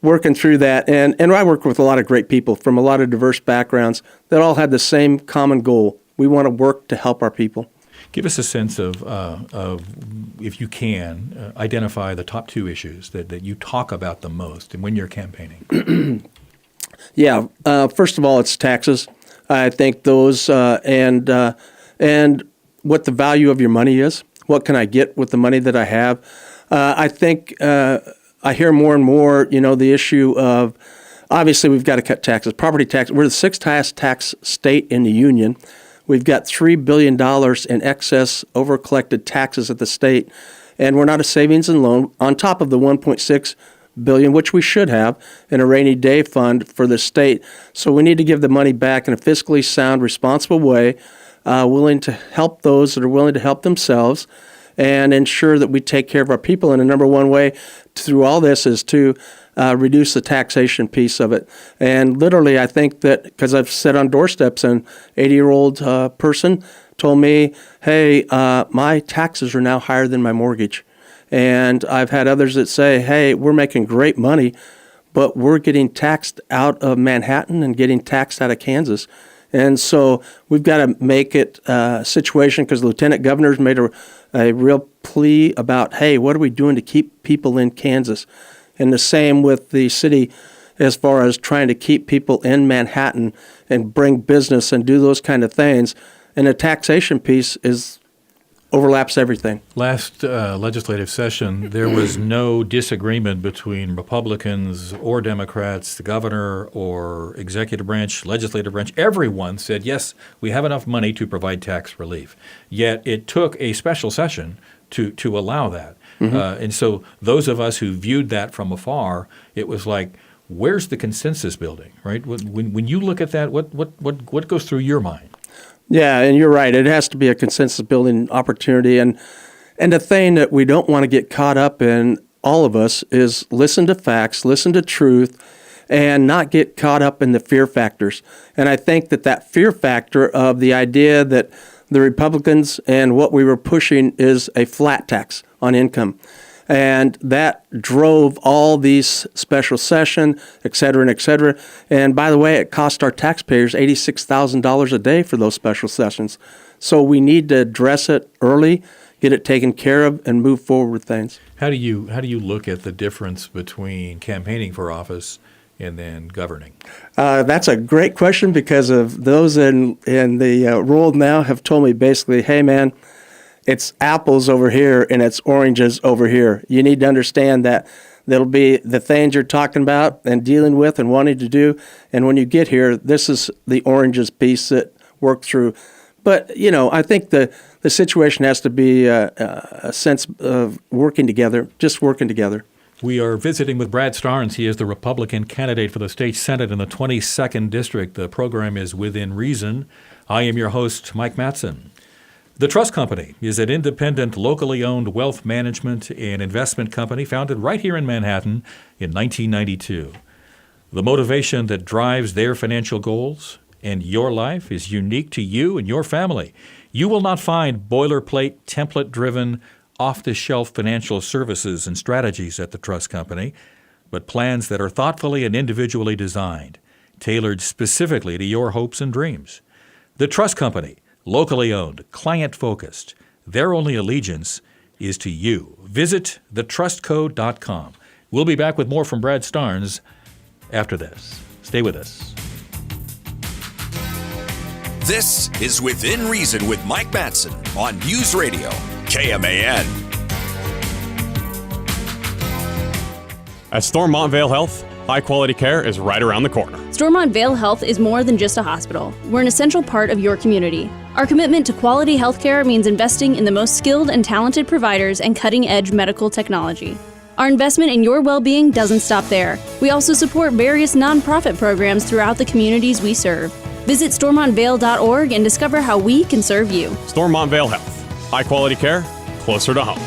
working through that. And I work with a lot of great people from a lot of diverse backgrounds that all had the same common goal. We want to work to help our people. Give us a sense of if you can, identify the top 2 issues that you talk about the most and when you're campaigning. Yeah, first of all, it's taxes. I think those and what the value of your money is. What can I get with the money that I have? I think I hear more and more, the issue of, obviously we've got to cut taxes. Property tax, we're the 6th highest tax state in the union. We've got $3 billion in excess over-collected taxes at the state, and we're not a savings and loan on top of the $1.6 billion, which we should have, in a rainy day fund for the state. So we need to give the money back in a fiscally sound, responsible way, willing to help those that are willing to help themselves, and ensure that we take care of our people. And the number one way through all this is to reduce the taxation piece of it. And literally, I think that, because I've sat on doorsteps, and an 80-year-old person told me, hey, my taxes are now higher than my mortgage. And I've had others that say, hey, we're making great money, but we're getting taxed out of Manhattan and getting taxed out of Kansas. And so we've got to make it a situation, because the lieutenant governor's made a real plea about, hey, what are we doing to keep people in Kansas? And the same with the city as far as trying to keep people in Manhattan and bring business and do those kind of things. And the taxation piece overlaps everything. Last legislative session, there was no disagreement between Republicans or Democrats, the governor or executive branch, legislative branch. Everyone said, yes, we have enough money to provide tax relief. Yet it took a special session to allow that. Mm-hmm. And so those of us who viewed that from afar, it was like, where's the consensus building, right? When you look at that, what goes through your mind? Yeah, and you're right. It has to be a consensus building opportunity. And the thing that we don't want to get caught up in, all of us, is listen to facts, listen to truth, and not get caught up in the fear factors. And I think that fear factor of the idea that the Republicans and what we were pushing is a flat tax on income. And that drove all these special session, et cetera, and et cetera. And by the way, it cost our taxpayers $86,000 a day for those special sessions. So we need to address it early, get it taken care of, and move forward with things. How do you look at the difference between campaigning for office and then governing? That's a great question, because of those in the role now have told me basically, hey, man, it's apples over here and it's oranges over here. You need to understand that there'll be the things you're talking about and dealing with and wanting to do. And when you get here, this is the oranges piece that work through. But, I think the situation has to be a sense of working together, just working together. We are visiting with Brad Starnes. He is the Republican candidate for the state Senate in the 22nd District. The program is Within Reason. I am your host, Mike Matson. The Trust Company is an independent, locally owned wealth management and investment company founded right here in Manhattan in 1992. The motivation that drives their financial goals and your life is unique to you and your family. You will not find boilerplate, template-driven, off-the-shelf financial services and strategies at the Trust Company, but plans that are thoughtfully and individually designed, tailored specifically to your hopes and dreams. The Trust Company, locally owned, client-focused. Their only allegiance is to you. Visit thetrustco.com. We'll be back with more from Brad Starnes after this. Stay with us. This is Within Reason with Mike Matson on News Radio, KMAN. At Stormont Vale Health, high-quality care is right around the corner. Stormont Vale Health is more than just a hospital. We're an essential part of your community. Our commitment to quality healthcare means investing in the most skilled and talented providers and cutting-edge medical technology. Our investment in your well-being doesn't stop there. We also support various nonprofit programs throughout the communities we serve. Visit StormontVale.org and discover how we can serve you. Stormont Vale Health, high-quality care, closer to home.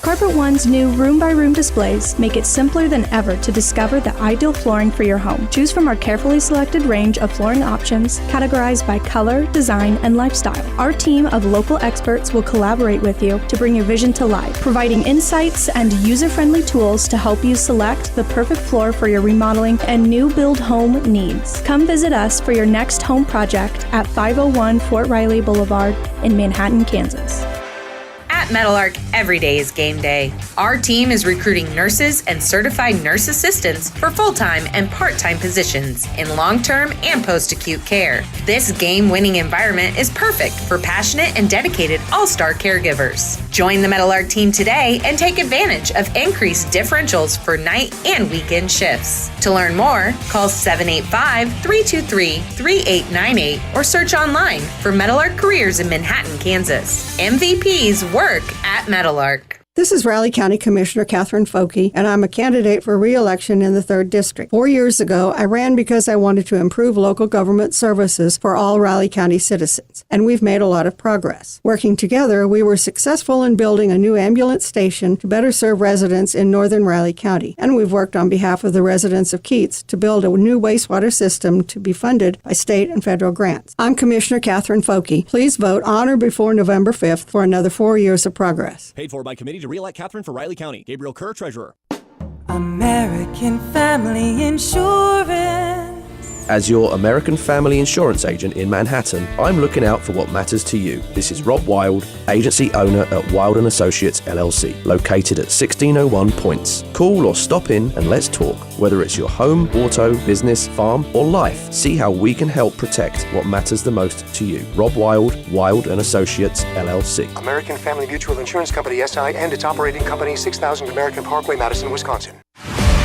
Carpet One's new room-by-room displays make it simpler than ever to discover the ideal flooring for your home. Choose from our carefully selected range of flooring options categorized by color, design, and lifestyle. Our team of local experts will collaborate with you to bring your vision to life, providing insights and user-friendly tools to help you select the perfect floor for your remodeling and new build home needs. Come visit us for your next home project at 501 Fort Riley Boulevard in Manhattan, Kansas. At Meadowlark, every day is game day. Our team is recruiting nurses and certified nurse assistants for full-time and part-time positions in long-term and post-acute care. This game-winning environment is perfect for passionate and dedicated all-star caregivers. Join the Meadowlark team today and take advantage of increased differentials for night and weekend shifts. To learn more, call 785-323-3898 or search online for Meadowlark Careers in Manhattan, Kansas. MVPs work at Meadowlark. This is Raleigh County Commissioner Catherine Foulke, and I'm a candidate for re-election in the 3rd District. 4 years ago, I ran because I wanted to improve local government services for all Raleigh County citizens, and we've made a lot of progress. Working together, we were successful in building a new ambulance station to better serve residents in northern Raleigh County, and we've worked on behalf of the residents of Keats to build a new wastewater system to be funded by state and federal grants. I'm Commissioner Catherine Foulke. Please vote on or before November 5th for another 4 years of progress. Paid for by committee to re-elect Catherine for Riley County. Gabriel Kerr, Treasurer. American Family Insurance. As your American Family Insurance agent in Manhattan, I'm looking out for what matters to you. This is Rob Wild, agency owner at Wild & Associates LLC, located at 1601 Points. Call or stop in and let's talk. Whether it's your home, auto, business, farm, or life, see how we can help protect what matters the most to you. Rob Wild, Wild & Associates LLC. American Family Mutual Insurance Company, SI, and its operating company, 6000 American Parkway, Madison, Wisconsin.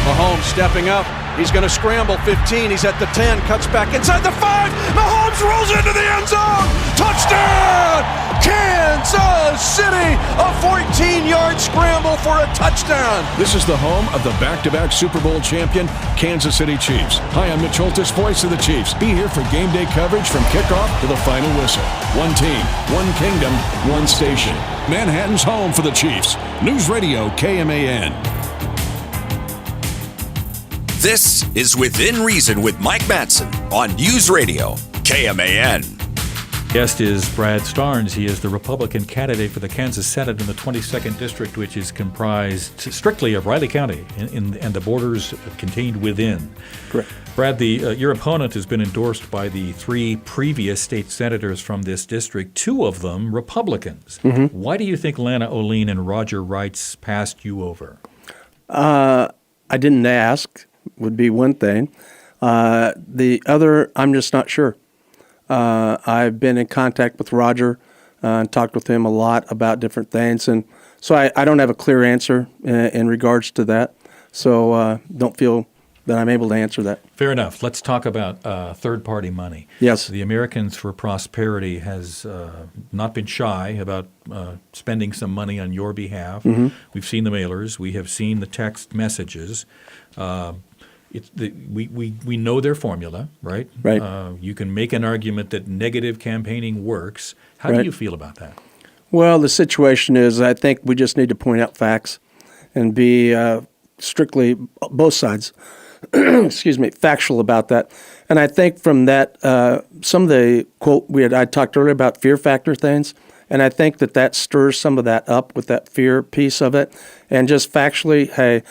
Mahomes stepping up. He's going to scramble 15. He's at the 10. Cuts back inside the 5. Mahomes rolls into the end zone. Touchdown! Kansas City! A 14-yard scramble for a touchdown. This is the home of the back-to-back Super Bowl champion, Kansas City Chiefs. Hi, I'm Mitch Holtis, voice of the Chiefs. Be here for game day coverage from kickoff to the final whistle. One team, one kingdom, one station. Manhattan's home for the Chiefs. News Radio KMAN. This is Within Reason with Mike Matson on News Radio, KMAN. Guest is Brad Starnes. He is the Republican candidate for the Kansas Senate in the 22nd District, which is comprised strictly of Riley County and the borders contained within. Correct. Brad, your opponent has been endorsed by the 3 previous state senators from this district, 2 of them Republicans. Mm-hmm. Why do you think Lana Olien and Roger Wrights passed you over? I didn't ask. Would be one thing. The other, I'm just not sure. I've been in contact with Roger and talked with him a lot about different things, and so I don't have a clear answer in regards to that. So don't feel that I'm able to answer that. Fair enough. Let's talk about third-party money. Yes. The Americans for Prosperity has not been shy about spending some money on your behalf. Mm-hmm. We've seen the mailers. We have seen the text messages. We know their formula, right? Right. You can make an argument that negative campaigning works. How Right. do you feel about that? Well, the situation is I think we just need to point out facts and be strictly both sides, excuse me, factual about that. And I think from that, some of the quote I talked earlier about fear factor things, and I think that stirs some of that up with that fear piece of it. And just factually, hey,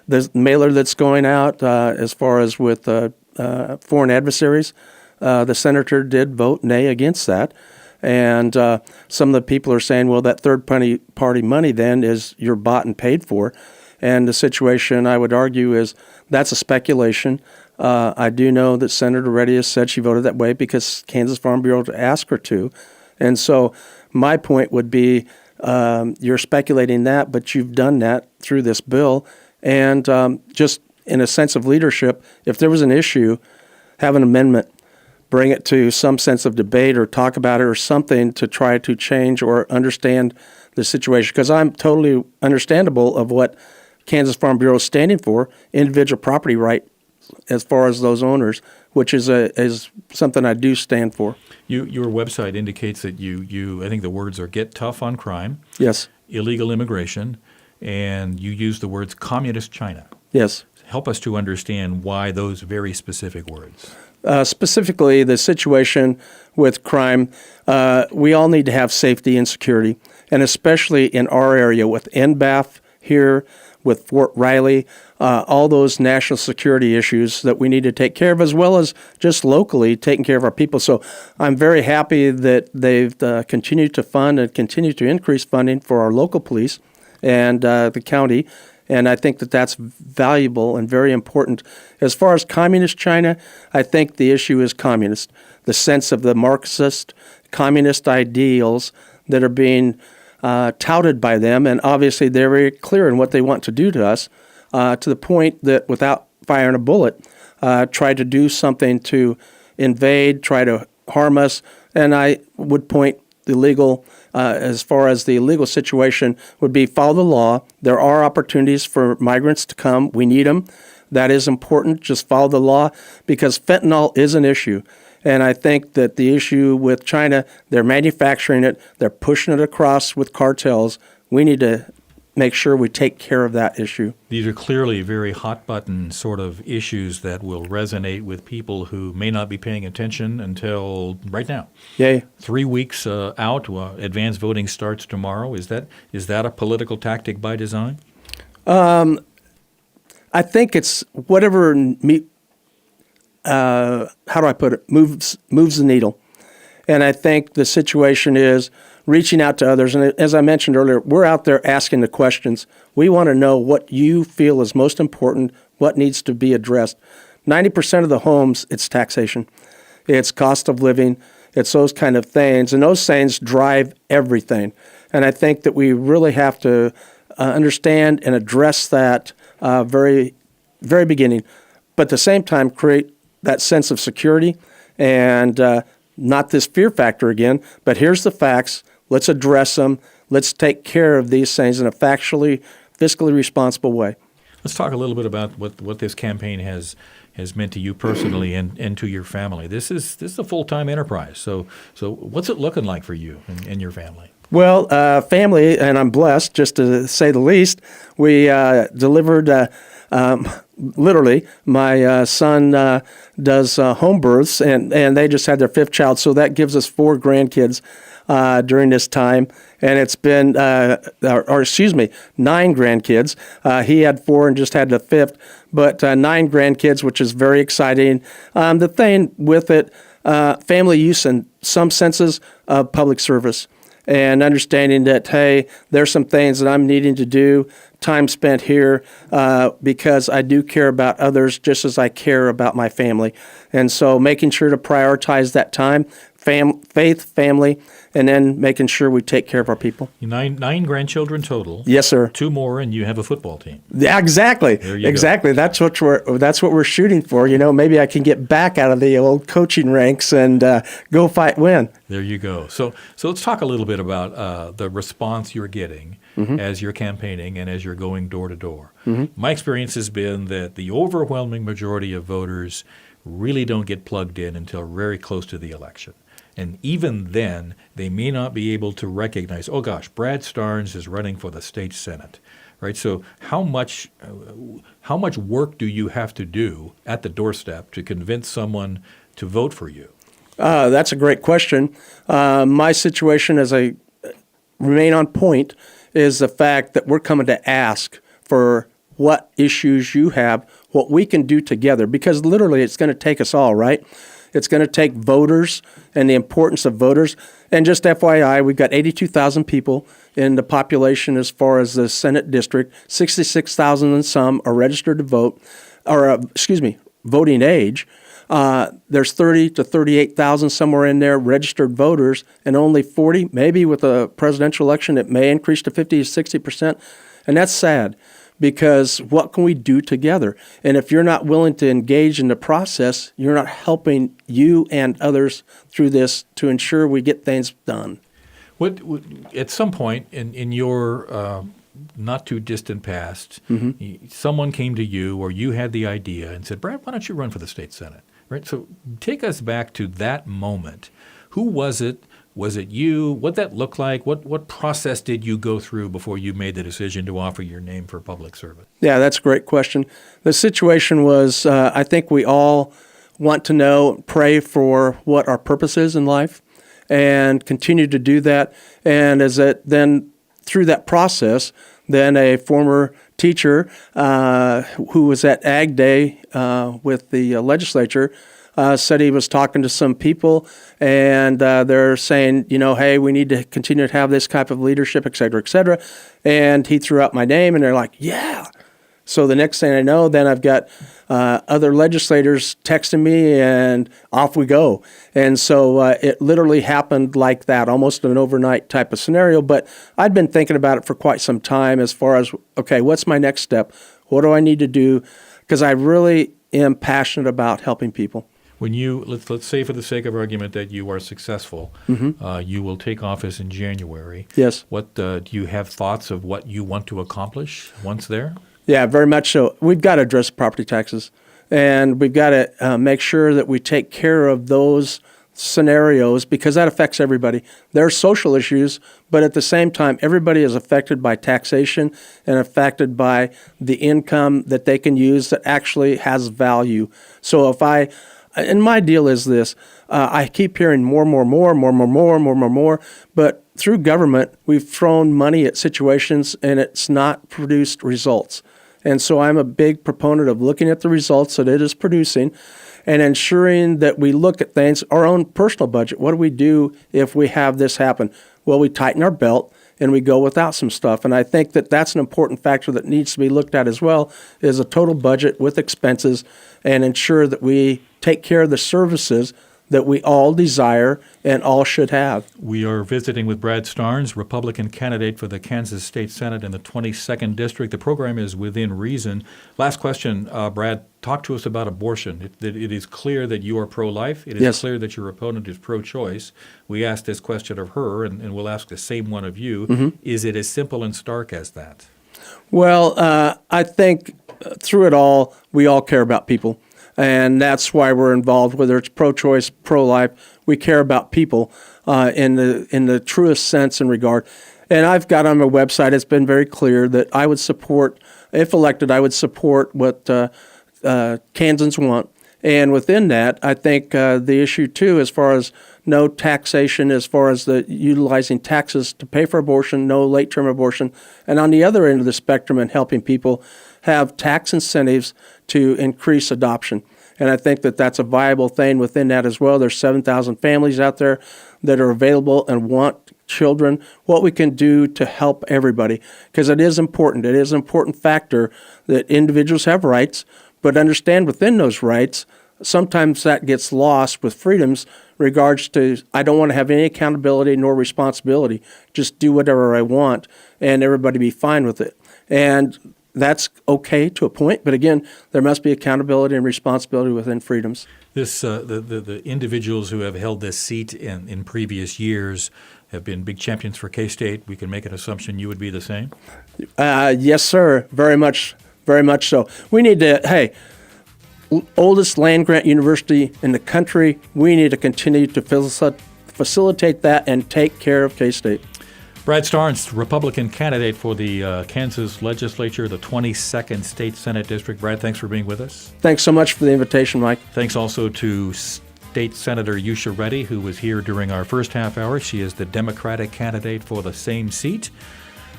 the mailer that's going out as far as with foreign adversaries, the senator did vote nay against that. And some of the people are saying, well, that third-party money then is you're bought and paid for. And the situation, I would argue, is that's a speculation. I do know that Senator Reddi has said she voted that way because Kansas Farm Bureau asked her to. And so my point would be you're speculating that, but you've done that through this bill. And just in a sense of leadership, if there was an issue, have an amendment, bring it to some sense of debate or talk about it or something to try to change or understand the situation. Because I'm totally understandable of what Kansas Farm Bureau is standing for, individual property right as far as those owners, which is something I do stand for. Your website indicates that you I think the words are get tough on crime, yes, illegal immigration, and you use the words communist China. Yes. Help us to understand why those very specific words. Specifically, the situation with crime, we all need to have safety and security, and especially in our area with NBAF here, with Fort Riley, all those national security issues that we need to take care of, as well as just locally taking care of our people. So I'm very happy that they've continued to fund and continue to increase funding for our local police and the county. And I think that that's valuable and very important. As far as communist China, I think the issue is communist, the sense of the Marxist, communist ideals that are being touted by them. And obviously they're very clear in what they want to do to us, to the point that without firing a bullet, try to do something to invade, try to harm us. And I would point the legal, as far as the legal situation, would be follow the law. There are opportunities for migrants to come. We need them. That is important. Just follow the law, because fentanyl is an issue. And I think that the issue with China, they're manufacturing it, they're pushing it across with cartels. We need to make sure we take care of that issue. These are clearly very hot-button sort of issues that will resonate with people who may not be paying attention until right now. Yay. 3 weeks out, advanced voting starts tomorrow. Is that a political tactic by design? I think it's whatever, how do I put it, moves the needle. And I think the situation is reaching out to others. And as I mentioned earlier, we're out there asking the questions. We want to know what you feel is most important, what needs to be addressed. 90% of the homes, it's taxation. It's cost of living. It's those kind of things. And those things drive everything. And I think that we really have to understand and address that very, very beginning. But at the same time, create that sense of security and not this fear factor again, but here's the facts. Let's address them. Let's take care of these things in a factually, fiscally responsible way. Let's talk a little bit about what this campaign has meant to you personally and to your family. This is a full-time enterprise. So what's it looking like for you and your family? Well, family, and I'm blessed, just to say the least. We delivered literally, my son does home births, and they just had their 5th child, so that gives us 4 grandkids during this time. And it's been, 9 grandkids. He had 4 and just had the 5th, but 9 grandkids, which is very exciting. The thing with it, family use in some senses of public service. And understanding that, hey, there's some things that I'm needing to do, time spent here, because I do care about others just as I care about my family. And so making sure to prioritize that time, faith, family, and then making sure we take care of our people. 9 grandchildren total. Yes, sir. 2 more, and you have a football team. Yeah, exactly. There you exactly. go. That's what we're shooting for. You know, maybe I can get back out of the old coaching ranks and go fight, win. There you go. So let's talk a little bit about the response you're getting as you're campaigning and as you're going door to door. My experience has been that the overwhelming majority of voters really don't get plugged in until very close to the election. And even then, they may not be able to recognize, oh gosh, Brad Starnes is running for the state senate, right? So how much work do you have to do at the doorstep to convince someone to vote for you? That's a great question. My situation, as I remain on point, is the fact that we're coming to ask for what issues you have, what we can do together, because literally it's going to take us all, right? It's going to take voters and the importance of voters. And just FYI, we've got 82,000 people in the population as far as the Senate district. 66,000 and some are registered to vote. voting age. There's 30 to 38,000 somewhere in there registered voters, and only 40, maybe with a presidential election, it may increase to 50 to 60%. And that's sad, because what can we do together? And if you're not willing to engage in the process, you're not helping you and others through this to ensure we get things done. What at some point in your not too distant past, someone came to you or you had the idea and said, Brad, why don't you run for the state Senate? Right. So take us back to that moment. Who was it? Was it you? What that look like? What process did you go through before you made the decision to offer your name for public service? Yeah, that's a great question. The situation was, I think we all want to know, pray for what our purpose is in life, and continue to do that. And then through that process, then a former teacher who was at Ag Day with the legislature said he was talking to some people, and they're saying, hey, we need to continue to have this type of leadership, et cetera, et cetera. And he threw out my name, and they're like, yeah. So the next thing I know, then I've got other legislators texting me, and off we go. And so it literally happened like that, almost an overnight type of scenario. But I'd been thinking about it for quite some time as far as, okay, what's my next step? What do I need to do? Because I really am passionate about helping people. When you, let's say for the sake of argument that you are successful, you will take office in January. Yes. What do you have thoughts of what you want to accomplish once there? Yeah, very much so. We've got to address property taxes, and we've got to make sure that we take care of those scenarios, because that affects everybody. There are social issues, but at the same time, everybody is affected by taxation and affected by the income that they can use that actually has value. So and my deal is this, I keep hearing more, but through government, we've thrown money at situations and it's not produced results. And so I'm a big proponent of looking at the results that it is producing and ensuring that we look at things, our own personal budget. What do we do if we have this happen? Well, we tighten our belt and we go without some stuff. And I think that that's an important factor that needs to be looked at as well, is a total budget with expenses, and ensure that we take care of the services that we all desire and all should have. We are visiting with Brad Starnes, Republican candidate for the Kansas State Senate in the 22nd District. The program is Within Reason. Last question, Brad, talk to us about abortion. It is clear that you are pro-life. It is clear that your opponent is pro-choice. We asked this question of her, and we'll ask the same one of you. Is it as simple and stark as that? Well, I think through it all, we all care about people. And that's why we're involved, whether it's pro-choice, pro-life. We care about people in the truest sense and regard. And I've got on my website, it's been very clear that I would support, if elected, I would support what Kansans want. And within that, I think the issue, too, as far as no taxation, as far as the utilizing taxes to pay for abortion, no late-term abortion, and on the other end of the spectrum, and helping people have tax incentives to increase adoption. And I think that that's a viable thing within that as well. There's 7,000 families out there that are available and want children. What we can do to help everybody, because it is important. It is an important factor that individuals have rights, but understand within those rights, sometimes that gets lost with freedoms regards to, I don't want to have any accountability nor responsibility. Just do whatever I want and everybody be fine with it. And that's okay to a point, but again, there must be accountability and responsibility within freedoms. This the individuals who have held this seat in previous years have been big champions for K-State. We can make an assumption you would be the same? Yes, sir. Very much so. We need to, oldest land-grant university in the country, we need to continue to facilitate that and take care of K-State. Brad Starnes, Republican candidate for the Kansas legislature, the 22nd State Senate District. Brad, thanks for being with us. Thanks so much for the invitation, Mike. Thanks also to State Senator Usha Reddi, who was here during our first half hour. She is the Democratic candidate for the same seat.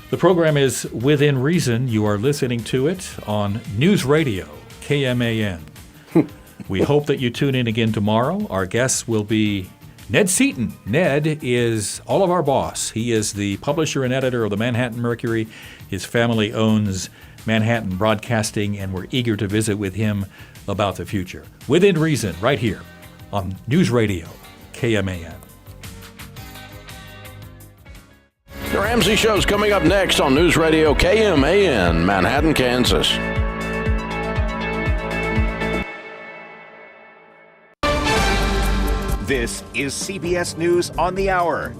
The program is Within Reason. You are listening to it on News Radio, KMAN. We hope that you tune in again tomorrow. Our guests will be Ned Seaton. Ned is all of our boss. He is the publisher and editor of the Manhattan Mercury. His family owns Manhattan broadcasting, and we're eager to visit with him about the future. Within Reason, right here on News Radio KMAN. The Ramsey Show's coming up next on News Radio KMAN, Manhattan, Kansas. This is CBS News on the Hour,